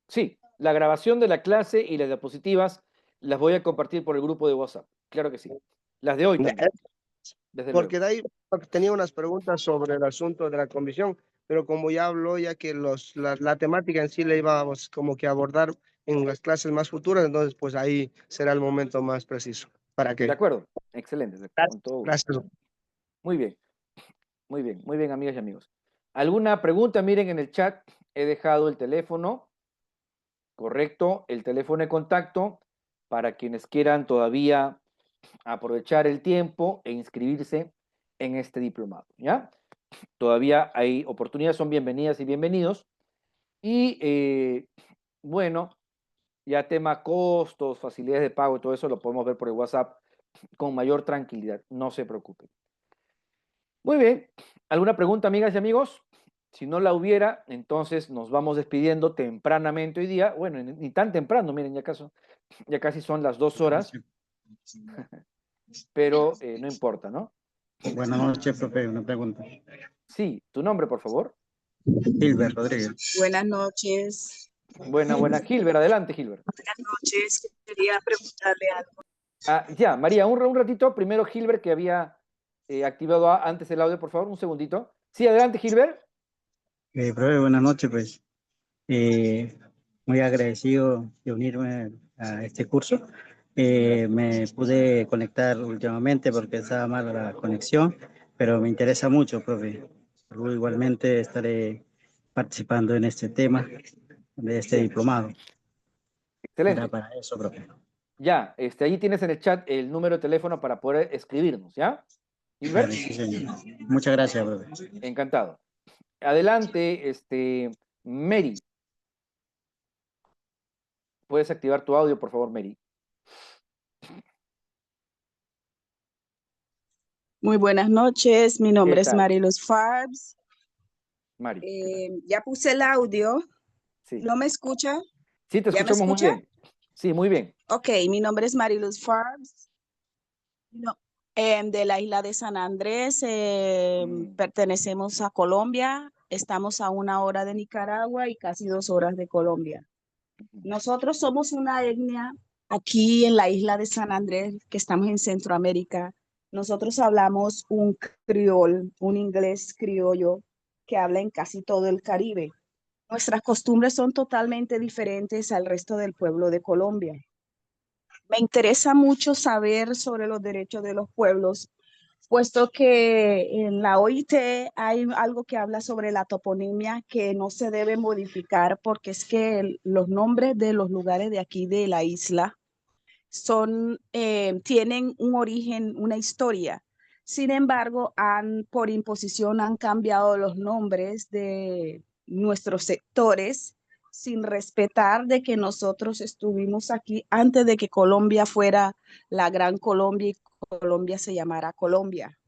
Sí, la grabación de la clase y las diapositivas las voy a compartir por el grupo de WhatsApp. Claro que sí. Las de hoy también, desde luego. Porque de ahí tenía unas preguntas sobre el asunto de la comisión, pero como ya habló, ya que la temática en sí la íbamos como que a abordar en las clases más futuras, entonces pues ahí será el momento más preciso. ¿Para De qué? acuerdo. Excelente. Con todo gusto. Gracias. Muy bien. Muy bien, amigas y amigos. ¿Alguna pregunta? Miren en el chat, he dejado el teléfono, correcto, el teléfono de contacto para quienes quieran todavía aprovechar el tiempo e inscribirse en este diplomado, ¿ya? Todavía hay oportunidades, son bienvenidas y bienvenidos. Y bueno, ya tema costos, facilidades de pago y todo eso lo podemos ver por el WhatsApp con mayor tranquilidad, no se preocupen. Muy bien, ¿alguna pregunta, amigas y amigos? Si no la hubiera, entonces nos vamos despidiendo tempranamente hoy día. Bueno, ni tan temprano, miren, ya casi son las 2 horas, pero no importa, ¿no? Buenas noches, profe. Una pregunta. Sí, tu nombre, por favor. Gilbert Rodríguez. Buenas noches. Buena, Gilbert, adelante, Gilbert. Buenas noches. Quería preguntarle algo. Ya, María, un ratito. Primero, Gilbert, que había activado antes el audio, por favor, un segundito. Sí, adelante, Gilbert. Profe, buenas noches, pues. Muy agradecido de unirme a este curso. Me pude conectar últimamente porque estaba mal la conexión, pero me interesa mucho, profe. Luego igualmente estaré participando en este tema de este Bien. diplomado. Excelente. Era para eso, profe. Ya, ahí tienes en el chat el número de teléfono para poder escribirnos, ¿ya? Gilbert. Vale, sí, señor. Muchas gracias, profe. Encantado. Adelante, Mary. Puedes activar tu audio, por favor, Mary. Muy buenas noches. Mi nombre ¿Qué es tal, Mariluz Farbs. Mary? ¿Qué tal? Ya puse el audio. Sí. ¿No me escucha? Sí, te ¿Ya me escuchamos muy escucha? bien. Sí, muy bien. Ok, mi nombre es Mariluz Farbs. No, de la isla de San Andrés. Pertenecemos a Colombia. Estamos a 1 hora de Nicaragua y casi 2 horas de Colombia. Nosotros somos una etnia aquí en la isla de San Andrés, que estamos en Centroamérica. Nosotros hablamos un criol, un inglés criollo que habla en casi todo el Caribe. Nuestras costumbres son totalmente diferentes al resto del pueblo de Colombia. Me interesa mucho saber sobre los derechos de los pueblos, puesto que en la OIT hay algo que habla sobre la toponimia que no se debe modificar porque es que los nombres de los lugares de aquí de la isla tienen un origen, una historia. Sin embargo, por imposición han cambiado los nombres de nuestros sectores sin respetar de que nosotros estuvimos aquí antes de que Colombia fuera la Gran Colombia y Colombia se llamara Colombia.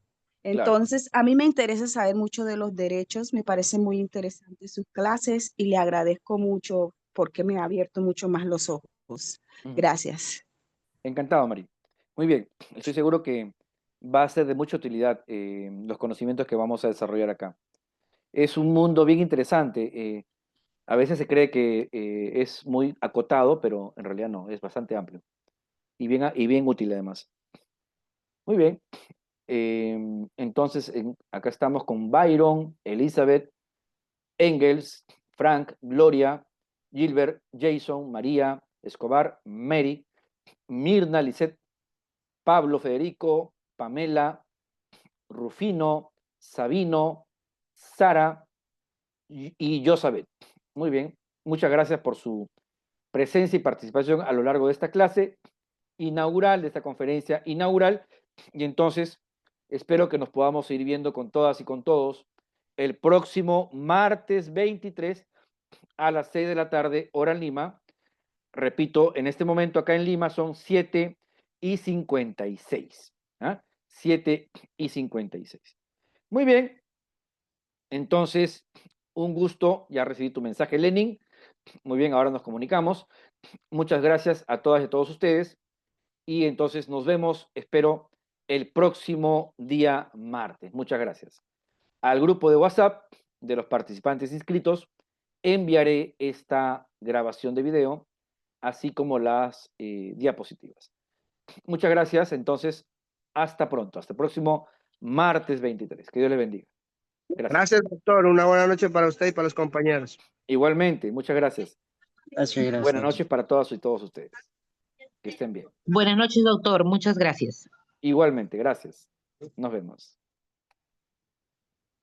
Claro. Entonces, a mí me interesa saber mucho de los derechos, me parece muy interesante sus clases y le agradezco mucho porque me ha abierto mucho más los ojos. Gracias. Encantado, Mari. Muy bien. Estoy seguro que va a ser de mucha utilidad los conocimientos que vamos a desarrollar acá. Es un mundo bien interesante. A veces se cree que es muy acotado, pero en realidad no, es bastante amplio. Y bien útil además. Muy bien. Entonces, acá estamos con Byron, Elizabeth, Engels, Frank, Gloria, Gilbert, Jason, María, Escobar, Mary, Mirna, Lisette, Pablo, Federico, Pamela, Rufino, Sabino, Sara y Josabet. Muy bien. Muchas gracias por su presencia y participación a lo largo de esta clase inaugural, de esta conferencia inaugural. Y entonces espero que nos podamos ir viendo con todas y con todos el próximo martes 23 a las 6 de la tarde, hora en Lima. Repito, en este momento acá en Lima son 7:56. ¿Ah? 7:56. Muy bien. Entonces, un gusto. Ya recibí tu mensaje, Lenin. Muy bien, ahora nos comunicamos. Muchas gracias a todas y a todos ustedes. Y entonces nos vemos, espero, el próximo día martes. Muchas gracias. Al grupo de WhatsApp de los participantes inscritos enviaré esta grabación de video, así como las diapositivas. Muchas gracias. Entonces, hasta pronto. Hasta el próximo martes 23. Que Dios les bendiga. Gracias, doctor. Una buena noche para usted y para los compañeros. Igualmente, muchas gracias. Gracias. Buenas noches para todas y todos ustedes. Que estén bien. Buenas noches, doctor. Muchas gracias. Igualmente, gracias. Nos vemos.